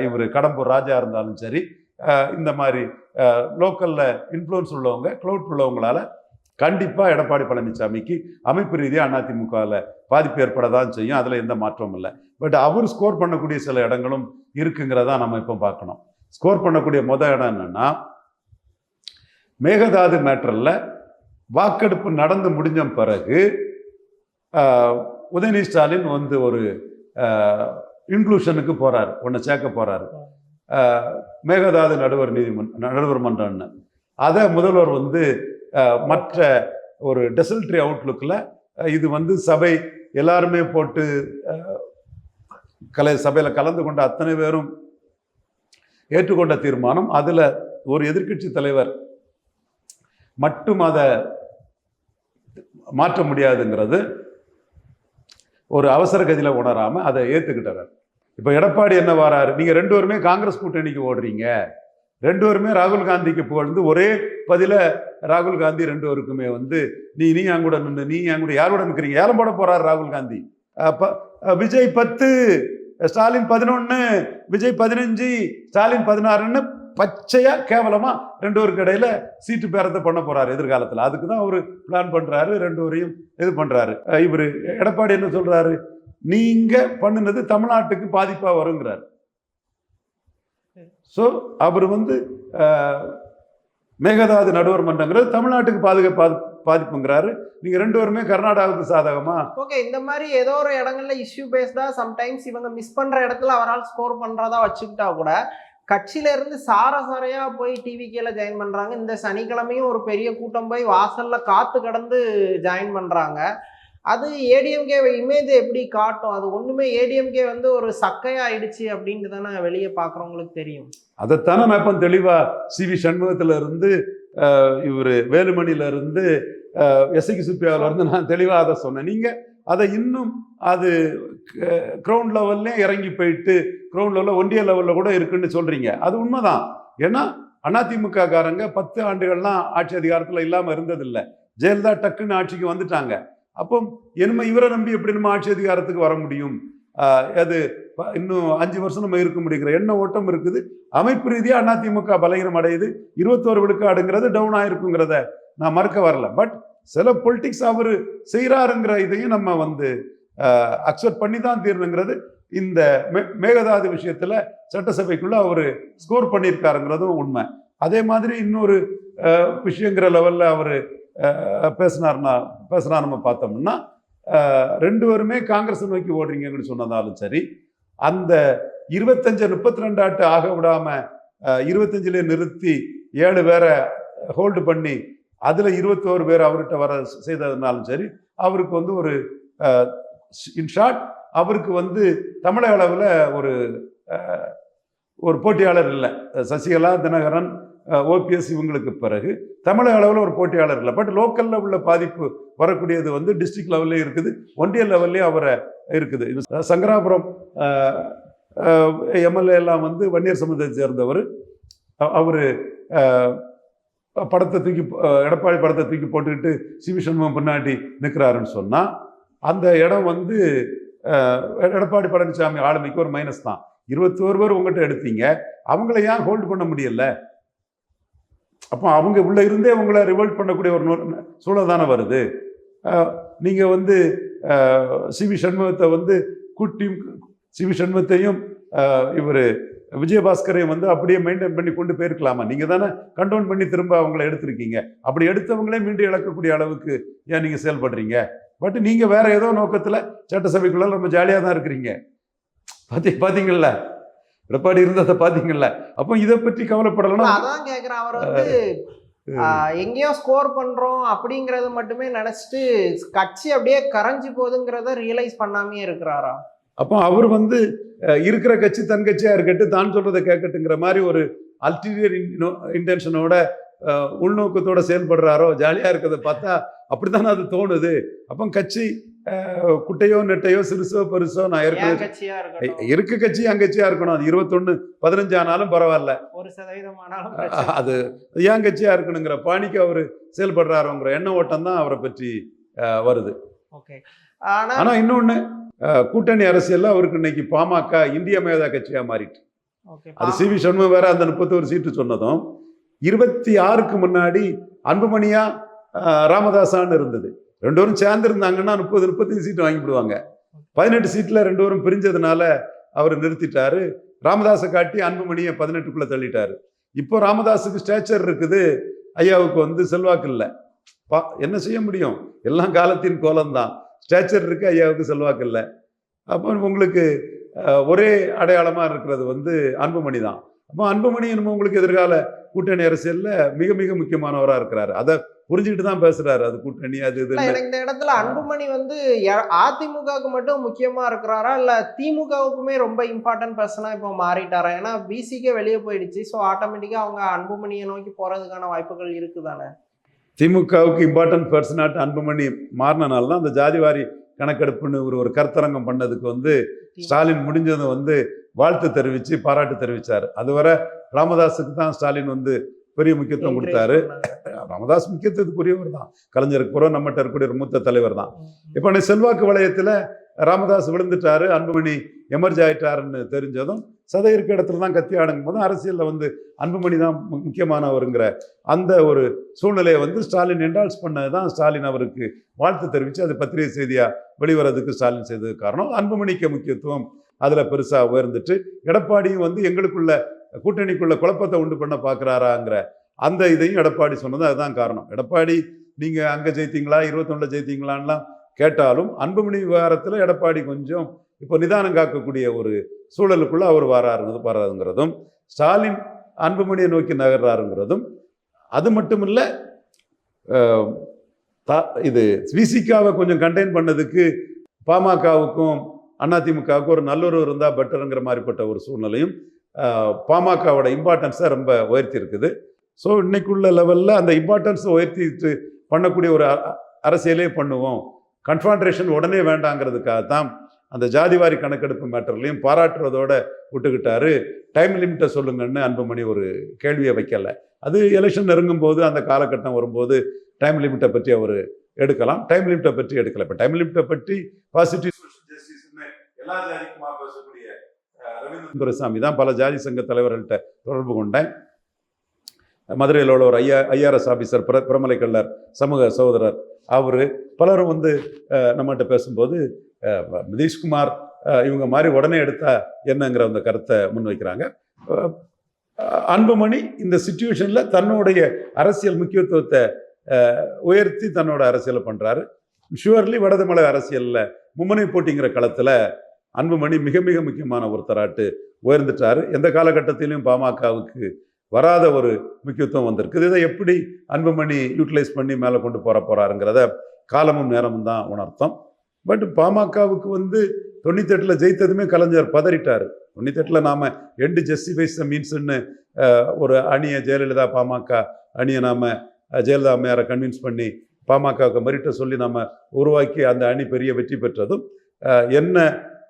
இவர் கடம்பூர் ராஜா இருந்தாலும் சரி, இந்த மாதிரி லோக்கலில் இன்ஃப்ளூயன்ஸ் உள்ளவங்க, க்ளவுட் உள்ளவங்களால கண்டிப்பா எடப்பாடி பழனிசாமிக்கு அமைப்பு ரீதியாக அதிமுகவில் பாதிப்பு ஏற்பட தான் செய்யும், அதுல எந்த மாற்றமும் இல்லை. பட் அவர் ஸ்கோர் பண்ணக்கூடிய சில இடங்களும் இருக்குங்கிறதா நம்ம இப்போ பார்க்கணும். ஸ்கோர் பண்ணக்கூடிய இடம் என்னன்னா, மேகதாது மேட்டர்ல வாக்கெடுப்பு நடந்து முடிஞ்ச பிறகு உதயநிதி ஸ்டாலின் வந்து ஒரு இன்க்ளூஷனுக்கு போறாரு, ஒன்று சேர்க்க போறாரு, மேகதாது நடுவர் மன்றம்னு. அதை முதல்வர் வந்து மற்ற ஒரு டெசல்ட்ரி அவுட்லுக்கில் இது வந்து சபை எல்லாருமே போட்டு சபையில் கலந்து கொண்ட அத்தனை பேரும் ஏற்றுக்கொண்ட தீர்மானம். அதில் ஒரு எதிர்க்கட்சி தலைவர் மட்டும் அதை மாற்ற முடியாதுங்கிறது ஒரு அவசர கதியில் உணராமல் அதை ஏற்றுக்கிட்டார். இப்போ எடப்பாடி என்ன வராரு, நீங்கள் 2 பேருமே காங்கிரஸ் கூட்டணிக்கு ஓடுறீங்க, 2 பேருமே ராகுல் காந்திக்கு புகழ்ந்து ஒரே பதில ராகுல் காந்தி 2 பேருக்குமே வந்து நீ என் கூட நின்று, நீ என் கூட யாரோட நிற்கிறீங்க, ஏலம் போட போறாரு ராகுல் காந்தி. விஜய் 10, ஸ்டாலின் 11, விஜய் 15, ஸ்டாலின் 16ன்னு பச்சையா கேவலமா 2 பேருக்கு இடையில சீட்டு பேரத்தை பண்ண போறாரு எதிர்காலத்தில். அதுக்கு தான் அவரு பிளான் பண்றாரு, 2 பேரையும் இது பண்றாரு. இவரு எடப்பாடி என்ன சொல்றாரு, நீங்க பண்ணுனது தமிழ்நாட்டுக்கு பாதிப்பா வருங்கிறார். ஸோ அவர் வந்து மேகதாது நடுவர் மன்றங்கிறது தமிழ்நாட்டுக்கு பாதிப்புங்கிறாரு. நீங்க 2 பேருமே கர்நாடகாவுக்கு சாதகமா. ஓகே, இந்த மாதிரி ஏதோ ஒரு இடங்கள்ல இஷ்யூ பேஸ்டா சம்டைம்ஸ் இவங்க மிஸ் பண்ற இடத்துல அவரால் ஸ்கோர் பண்றதா வச்சுக்கிட்டா கூட கட்சியில இருந்து சாரையா போய் டிவிகேல ஜாயின் பண்றாங்க. இந்த சனிக்கிழமையும் ஒரு பெரிய கூட்டம் போய் வாசல்ல காத்து கடந்து ஜாயின் பண்றாங்க. அது ஏடிஎம்கே இமேஜ் எப்படி காட்டும்? அது ஒண்ணுமே ஏடிஎம்கே வந்து ஒரு சக்கையாயிடுச்சு அப்படின்ட்டு தானே வெளியே பாக்குறவங்களுக்கு தெரியும். அதைத்தானே நான் இப்போ தெளிவா சிவி சண்முகத்துல இருந்து இவர் வேலுமணியில இருந்து எஸ்ஐக்கு சுப்பியாவில இருந்து நான் தெளிவா அதை சொன்னேன். நீங்க அதை இன்னும் அது கிரவுண்ட் லெவல்ல இறங்கி போயிட்டு கிரவுண்ட் லெவலில் ஒன்றிய லெவலில் கூட இருக்குன்னு சொல்றீங்க. அது உண்மைதான். ஏன்னா அதிமுக காரங்க 10 ஆண்டுகள்லாம் ஆட்சி அதிகாரத்தில் இல்லாமல் இருந்ததில்லை. ஜெயலலிதா டக்குன்னு ஆட்சிக்கு வந்துட்டாங்க. அப்போ என்ன இவரை நம்பி எப்படி நம்ம ஆட்சி அதிகாரத்துக்கு வர முடியும்? அது இன்னும் 5 வருஷம் நம்ம இருக்க முடியுங்கிற எண்ண ஓட்டம் இருக்குது. அமைப்பு ரீதியாக அதிமுக பலகீனம் அடையுது. 21 விழுக்காடுங்கிறது டவுன் ஆயிருக்குங்கிறத நான் மறுக்க வரல. பட் சில பொலிட்டிக்ஸ் அவர் செய்கிறாருங்கிற இதையும் நம்ம வந்து அக்செப்ட் பண்ணி தான் தீரணுங்கிறது. இந்த மேகதாது விஷயத்துல சட்டசபைக்குள்ள அவர் ஸ்கோர் பண்ணியிருக்காருங்கிறதும் உண்மை. அதே மாதிரி இன்னொரு விஷயங்கிற லெவல்ல அவர் பேசினா நம்ம பார்த்தோம்னா 2 பேருமே காங்கிரஸ் நோக்கி ஓடுறீங்கன்னு சொன்னதாலும் சரி, அந்த 25-32 ஆக விடாம 25 நிறுத்தி 7 பேரை ஹோல்டு பண்ணி அதுல 21 பேர் அவர்கிட்ட வர செய்ததுனாலும் சரி, அவருக்கு வந்து ஒரு இன்ஷார்ட் அவருக்கு வந்து தமிழக அளவில் ஒரு போட்டியாளர் இல்லை. சசிகலா, தினகரன், ஓபிஎஸ் இவங்களுக்கு பிறகு தமிழக அளவில் ஒரு போட்டியாளர் இல்லை. பட் லோக்கல்ல உள்ள பாதிப்பு வரக்கூடியது வந்து டிஸ்ட்ரிக்ட் லெவல்லே இருக்குது, ஒன்றிய லெவல்லே அவரை இருக்குது. சங்கராபுரம் எம்எல்ஏ எல்லாம் வந்து வன்னியர் சமூகத்தை சேர்ந்தவர். அவரு படத்தை தூக்கி எடப்பாடி படத்தை தூக்கி போட்டுக்கிட்டு சிவி சண்முகம் பின்னாடி நிற்கிறாருன்னு சொன்னா அந்த இடம் வந்து எடப்பாடி பழனிசாமி ஆளுமைக்கு ஒரு மைனஸ் தான். 21 பேர் உங்கள்கிட்ட எடுத்தீங்க, அவங்கள ஏன் ஹோல்டு பண்ண முடியல? அப்போ அவங்க உள்ள இருந்தே உங்களை ரிவல்ட் பண்ணக்கூடிய ஒரு சூழல் தானே வருது. நீங்க வந்து சிவி சண்முகத்தை வந்து சிவி சண்முகத்தையும் இவர் விஜயபாஸ்கரையும் வந்து அப்படியே மெயின்டைன் பண்ணி கொண்டு போயிருக்கலாமா? நீங்க தானே கண்ட்ரோல் பண்ணி திரும்ப அவங்களை எடுத்திருக்கீங்க. அப்படி எடுத்தவங்களே மீண்டும் இழக்கக்கூடிய அளவுக்கு ஏன் நீங்க செயல்படுறீங்க? பட் நீங்க வேற ஏதோ நோக்கத்துல சட்டசபைக்குள்ள ரொம்ப ஜாலியா தான் இருக்கிறீங்க. பாத்தீங்கல்ல, எடப்பாடி இருந்ததை பாத்தீங்கல்ல. அப்போ இதை பற்றி கவலைப்படலாம். அதான் கேக்குறேன். அவர் வந்து எங்கேயோ ஸ்கோர் பண்றோம் அப்படிங்கறது மட்டுமே நினைச்சிட்டு கட்சி அப்படியே கரைஞ்சு போகுதுங்கிறத ரியலைஸ் பண்ணாமே இருக்கிறாரா? அப்போ அவர் வந்து இருக்கிற கட்சி தன் கட்சியா இருக்கட்டும், தான் சொல்றதை கேட்கட்டுங்கிற மாதிரி ஒரு அல்டீரியர் இன்டென்ஷனோட உள்நோக்கத்தோட செயல்படுறாரோ, ஜாலியா இருக்கிறத பார்த்தா அப்படித்தானே அது தோணுது. அப்போ கட்சி குட்டையோ நெட்டையோ சிறுசோ பெருசோ நான் இருக்க கட்சி என் கட்சியா இருக்கணும். அது 21-15 ஆனாலும் பரவாயில்ல, 1% அது ஏன் கட்சியா இருக்கணுங்கிற பாணிக்கு அவரு செயல்படுறாருங்கிற எண்ண ஓட்டம் தான் அவரை பற்றி வருது. ஆனா இன்னொன்னு, கூட்டணி அரசியல்ல அவருக்கு இன்னைக்கு பாமக இந்திய மேதா கட்சியா மாறிட்டு. அது சிவி சண்முகம் வேற அந்த 31 சீட்டு சொன்னதும் 26க்கு முன்னாடி அன்புமணியா ராமதாஸான்னு இருந்தது. ரெண்டு பேரும் சேர்ந்து இருந்தாங்கன்னா 30-35 சீட்டு வாங்கிவிடுவாங்க. 18 சீட்டில் ரெண்டு பேரும் பிரிஞ்சதுனால அவர் நிறுத்திட்டாரு. ராமதாஸை காட்டி அன்புமணியை 18க்குள்ள தள்ளிட்டாரு. இப்போ ராமதாஸுக்கு ஸ்டேச்சர் இருக்குது, ஐயாவுக்கு வந்து செல்வாக்கு இல்லை. என்ன செய்ய முடியும்? எல்லாம் காலத்தின் கோலம்தான். ஸ்டேச்சர் இருக்கு, ஐயாவுக்கு செல்வாக்கு இல்லை. அப்போ உங்களுக்கு ஒரே அடையாளமாக இருக்கிறது வந்து அன்புமணி தான். அப்போ அன்புமணி நம்ம உங்களுக்கு எதிர்கால கூட்டணி அரசியல்ல மிக மிக முக்கியமானவராக இருக்கிறாரு. அதை புரிஞ்சுக்கிட்டு தான் பேசுறாரு. அது கூட்டணி அது இது. இந்த இடத்துல அன்புமணி வந்து அதிமுகவுக்கு மட்டும் முக்கியமா இருக்கிறாரா இல்ல திமுகவுக்குமே ரொம்ப இம்பார்ட்டன்ட் பர்சனா இப்போ மாறிட்டாரா? ஏன்னா பிசிக்கே வெளியே போயிடுச்சு. ஸோ ஆட்டோமேட்டிக்கா அவங்க அன்புமணியை நோக்கி போறதுக்கான வாய்ப்புகள் இருக்குதானே? திமுகவுக்கு இம்பார்ட்டன்ட் பர்சனாட்டு அன்புமணி மாறினால தான் அந்த ஜாதிவாரி கணக்கெடுப்புன்னு ஒரு கருத்தரங்கம் பண்ணதுக்கு வந்து ஸ்டாலின் முடிஞ்சதும் வந்து வாழ்த்து தெரிவித்து பாராட்டு தெரிவித்தார். அதுவரை ராமதாஸுக்கு தான் ஸ்டாலின் வந்து பெரிய முக்கியத்துவம் கொடுத்தாரு. ராமதாஸ் முக்கியத்துவத்துக்குரியவர் தான், கலைஞருக்கு புறம் நம்மகிட்ட இருக்கக்கூடிய ஒரு மூத்த தலைவர் தான். இப்போ செல்வாக்கு வளையத்தில் ராமதாஸ் விழுந்துட்டாரு, அன்புமணி எமர்ஜ் ஆயிட்டாருன்னு தெரிஞ்சதும் சதை இருக்க இடத்துல தான் கத்தி ஆடுங்கும் போது அரசியலில் வந்து அன்புமணி தான் முக்கியமானவருங்கிற அந்த ஒரு சூழ்நிலையை வந்து ஸ்டாலின் என்டால்ஸ் பண்ணது தான். ஸ்டாலின் அவருக்கு வாழ்த்து தெரிவித்து அது பத்திரிகை செய்தியாக வெளிவரதுக்கு ஸ்டாலின் செய்தது காரணம். அன்புமணிக்கு முக்கியத்துவம் அதில் பெருசாக உயர்ந்துட்டு எடப்பாடியும் வந்து எங்களுக்குள்ள கூட்டணிக்குள்ள குழப்பத்தை உண்டு பண்ண பார்க்குறாராங்கிற அந்த இதையும் எடப்பாடி சொன்னது அதுதான் காரணம். எடப்பாடி நீங்கள் அங்கே ஜெயித்தீங்களா 21 ஜெயித்தீங்களான்லாம் கேட்டாலும் அன்புமணி விவகாரத்தில் எடப்பாடி கொஞ்சம் இப்போ நிதானம் காக்கக்கூடிய ஒரு சூழலுக்குள்ள அவர் வராருங்கிறதும் ஸ்டாலின் அன்புமணியை நோக்கி நகர்றாருங்கிறதும் அது மட்டும் இல்லை. இது விசிகாவை கொஞ்சம் கண்டெயின் பண்ணதுக்கு பாமகவுக்கும் அதிமுகவுக்கும் ஒரு நல்லுறவு இருந்தால் பெட்டருங்கிற மாதிரிப்பட்ட ஒரு சூழ்நிலையும் பாமகவோட இம்பார்ட்டன்ஸை ரொம்ப உயர்த்தி இருக்குது. ஸோ இன்னைக்குள்ள லெவலில் அந்த இம்பார்ட்டன்ஸை உயர்த்திட்டு பண்ணக்கூடிய ஒரு அரசியலே பண்ணுவோம், கன்ஃபன்ட்ரேஷன் உடனே வேண்டாங்கிறதுக்காக தான் அந்த ஜாதிவாரி கணக்கெடுப்பு மேட்டர்லையும் பாராட்டுறதோட விட்டுக்கிட்டாரு. டைம் லிமிட்டை சொல்லுங்கன்னு அன்புமணி ஒரு கேள்வியை வைக்கல. அது எலெக்ஷன் நெருங்கும் போது அந்த காலகட்டம் வரும்போது டைம் லிமிட்டை பற்றி அவர் எடுக்கலாம், டைம் லிமிட்டை பற்றி எடுக்கல. இப்போ டைம் லிமிட்டை பற்றி பாசிட்டிவ் சோஷியல் ஜஸ்டிஸ்ன்னு எல்லா ஜாதிக்குமா பேசக்கூடிய ரவீந்திரன் துரைசாமி தான் பல ஜாதி சங்க தலைவர்கள்ட்ட தொடர்பு கொண்டேன். மதுரையில் உள்ள ஒரு ஐஆர்எஸ் ஆஃபீஸர் பிரமலை கல்லர் சமூக சகோதரர் அவர் பலரும் வந்து நம்மகிட்ட பேசும்போது நிதிஷ்குமார் இவங்க மாதிரி உடனே எடுத்தா என்னங்கிற அந்த கருத்தை முன்வைக்கிறாங்க. அன்புமணி இந்த சிச்சுவேஷனில் தன்னுடைய அரசியல் முக்கியத்துவத்தை உயர்த்தி தன்னோட அரசியலை பண்ணுறாரு. ஷுவர்லி வடதமிழக அரசியலில் மும்முனை போட்டிங்கிற களத்தில் அன்புமணி மிக மிக முக்கியமான ஒருத்தராட்டு உயர்ந்துட்டார். எந்த காலகட்டத்திலையும் பாமகவுக்கு வராத ஒரு முக்கியத்துவம் வந்திருக்குது. இதை எப்படி அன்புமணி யூட்டிலைஸ் பண்ணி மேலே கொண்டு போகிறாருங்கிறத காலமும் நேரமும் தான் உணர்த்தம். பட் பாமகவுக்கு வந்து 98 ஜெயித்ததுமே கலைஞர் பதறிட்டார். 98 நாம் எண்டு ஜஸ்டிஃபைஸ் த மீன்ஸ்ன்னு ஒரு அணியை ஜெயலலிதா பாமக அணியை நாம் ஜெயலலிதா அம்மையாரை கன்வின்ஸ் பண்ணி பாமகவுக்கு மெரிட்டை சொல்லி நம்ம உருவாக்கி அந்த அணி பெரிய வெற்றி பெற்றதும் என்ன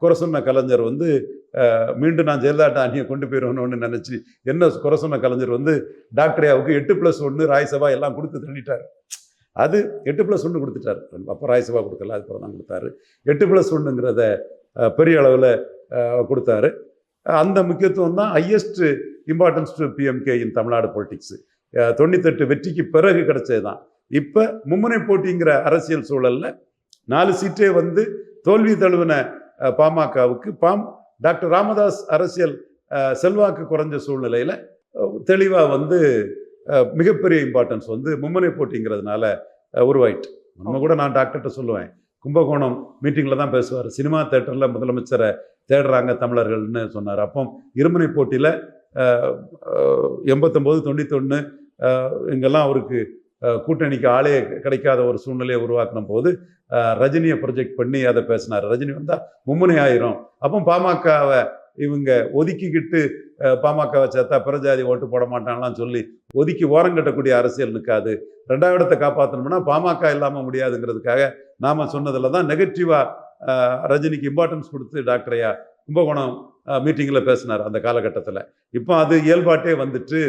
குறை சொன்ன கலைஞர் வந்து மீண்டும் நான் ஜெயலலிதா அணியை கொண்டு போயிடணும்னு நினச்சி என்ன குறை சொன்ன கலைஞர் வந்து டாக்டரையாவுக்கு 8+1 ராஜ்யசபா எல்லாம் கொடுத்து தள்ளிட்டார். அது 8+1 கொடுத்துட்டார். அப்போ ராஜ்யசபா கொடுக்கல, அதுக்கப்புறம் தான் கொடுத்தாரு. 8+1ங்கிறத பெரிய அளவில் கொடுத்தாரு. அந்த முக்கியத்துவம் தான் highest importance to PMK in Tamil Nadu politics. 98 வெற்றிக்கு பிறகு கிடைச்சது தான். இப்போ மும்முனை போட்டிங்கிற அரசியல் சூழலில் 4 சீட்டே வந்து தோல்வி தழுவின பாமகவுக்கு டாக்டர் ராமதாஸ் அரசியல் செல்வாக்கு குறைஞ்ச சூழ்நிலையில் தெளிவாக வந்து மிகப்பெரிய இம்பார்ட்டன்ஸ் வந்து மும்முனை போட்டிங்கிறதுனால உருவாயிட்டு. நம்ம கூட நான் டாக்டர்கிட்ட சொல்லுவேன், கும்பகோணம் மீட்டிங்கில் தான் பேசுவார், சினிமா தேட்டரில் முதலமைச்சரை தேடுறாங்க தமிழர்கள்னு சொன்னார். அப்போ இருமுனை போட்டியில் 89, 91 இங்கெல்லாம் அவருக்கு கூட்டணிக்கு ஆளே கிடைக்காத ஒரு சூழ்நிலையை உருவாக்கின போது ரஜினியை ப்ரொஜெக்ட் பண்ணி அதை பேசினார். ரஜினி வந்தால் மும்முனை ஆயிரும், அப்போ பாமகவை இவங்க ஒதுக்கிக்கிட்டு பாமகவை சேர்த்தா பிறஜாதி ஓட்டு போட மாட்டான்லாம் சொல்லி ஒதுக்கி ஓரம் கட்டக்கூடிய அரசியல் நிற்காது, 2வது இடத்தை காப்பாற்றணும்னா பாமக இல்லாமல் முடியாதுங்கிறதுக்காக நாம் சொன்னதில் தான் நெகட்டிவாக ரஜினிக்கு இம்பார்ட்டன்ஸ் கொடுத்து டாக்டரையா கும்பகோணம் மீட்டிங்கில் பேசினார் அந்த காலகட்டத்தில். இப்போ அது இயல்பாட்டே வந்துட்டு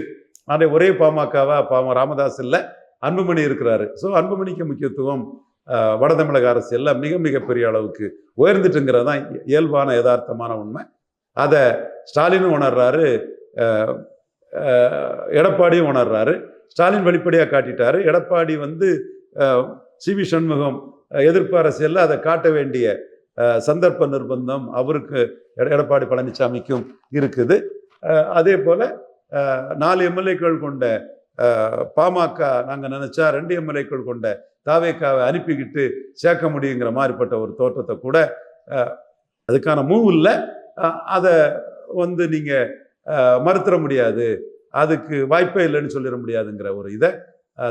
அதே ஒரே பாமகவா ராமதாஸ் இல்லை, அன்புமணி இருக்கிறாரு. ஸோ அன்புமணிக்கு முக்கியத்துவம் வடதமிழக அரசியலில் மிக மிக பெரிய அளவுக்கு உயர்ந்துட்டுங்கிறது தான் இயல்பான யதார்த்தமான உண்மை. அதை ஸ்டாலினும் உணர்றாரு, எடப்பாடியும் உணர்றாரு. ஸ்டாலின் வெளிப்படையாக காட்டிட்டாரு. எடப்பாடி வந்து சி.வி. சண்முகம் எதிர்ப்பு அரசியலில் அதை காட்ட வேண்டிய சந்தர்ப்ப நிர்பந்தம் அவருக்கு எடப்பாடி பழனிசாமிக்கும் இருக்குது. அதே போல 4 எம்எல்ஏக்கள் கொண்ட பாமக நாங்கள் நினைச்சா 2 எம்எல்ஏக்கள் கொண்ட தாவேக்காவை அனுப்பிக்கிட்டு சேர்க்க முடியுங்கிற மாதிரிப்பட்ட ஒரு தோற்றத்தை கூட அதுக்கான மூவ் இல்லை. அதை நீங்கள் மறுத்துற முடியாது, அதுக்கு வாய்ப்பே இல்லைன்னு சொல்லிட முடியாதுங்கிற ஒரு இதை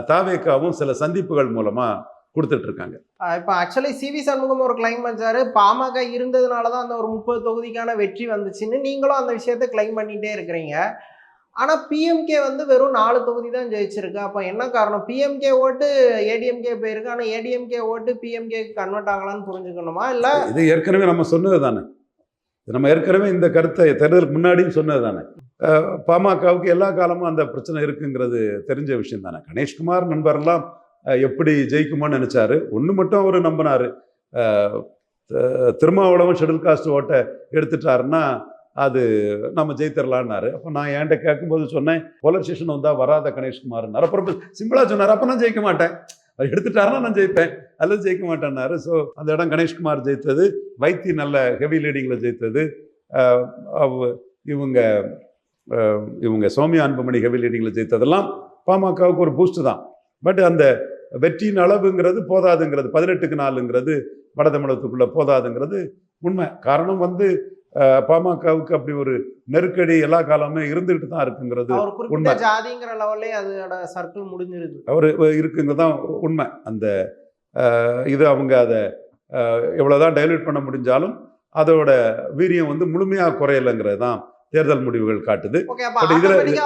தாவேக்காவும் சில சந்திப்புகள் மூலமா கொடுத்துட்டு இருக்காங்க. இப்போ ஆக்சுவலி சி.வி. சண்முகம் ஒரு கிளைம் பண்ணாரு, பாமக இருந்ததுனால தான் அந்த ஒரு 30 தொகுதிக்கான வெற்றி வந்துச்சுன்னு. நீங்களும் அந்த விஷயத்தை கிளைம் பண்ணிட்டே இருக்கிறீங்க. ஆனால் பிஎம்கே வெறும் 4 தொகுதி தான் ஜெயிச்சிருக்கு. அப்போ என்ன காரணம்? பிஎம்கே ஓட்டு ஏடிஎம்கே போயிருக்கு, ஆனால் ஏடிஎம்கே ஓட்டு பிஎம்கே கன்வெர்ட் ஆகலான்னு புரிஞ்சுக்கணுமா? இல்லை இது ஏற்கனவே நம்ம சொன்னது தானே, நம்ம ஏற்கனவே இந்த கருத்தை தேர்தலுக்கு முன்னாடியும் சொன்னது தானே. பாமகவுக்கு எல்லா காலமும் அந்த பிரச்சனை இருக்குங்கிறது தெரிஞ்ச விஷயம் தானே. கணேஷ்குமார் நண்பர்லாம் எப்படி ஜெயிக்குமோன்னு நினைச்சாரு. ஒன்று மட்டும் அவர் நம்பினாரு, திருமாவளவன் ஷெட்யூல் காஸ்ட் ஓட்டை எடுத்துட்டாருன்னா அது நம்ம ஜெயித்தரலான்னாரு. அப்போ நான் என்கிட்ட கேட்கும்போது சொன்னேன், போலரைசேஷன் வந்தால் வராத கணேஷ்குமார்னாரு. அப்புறம் சிம்பிளாக சொன்னார், அப்போ நான் ஜெயிக்க மாட்டேன், அவர் எடுத்துட்டாருன்னா நான் ஜெயிப்பேன், அல்லது ஜெயிக்க மாட்டேன்னாரு. ஸோ அந்த இடம் கணேஷ்குமார் ஜெயித்தது, வைத்தி நல்ல ஹெவி லீடிங்கில் ஜெயித்தது, இவங்க சௌமியா அன்புமணி ஹெவி லீடிங்கில் ஜெயித்ததெல்லாம் பாமகவுக்கு ஒரு பூஸ்ட் தான். பட் அந்த வெற்றியின் அளவுங்கிறது போதாதுங்கிறது, 18க்கு 4ங்கிறது வட தமிழகத்துக்குள்ள போதாதுங்கிறது உண்மை. காரணம் பாமகவுக்கு அப்படி ஒரு நெருக்கடி எல்லா காலமே இருந்துகிட்டு தான் இருக்குங்கிறது உண்மை. ஜாதிங்கிற லெவல்லே அதோட சர்க்கிள் முடிஞ்சிருது, அவர் இருக்குங்கிறது தான் உண்மை. அந்த இது அவங்க அதை எவ்வளோதான் டைல்யூட் பண்ண முடிஞ்சாலும் அதோட வீரியம் முழுமையாக குறையலைங்கிறது தான் தேர்தல் முடிவுகள் காட்டுது.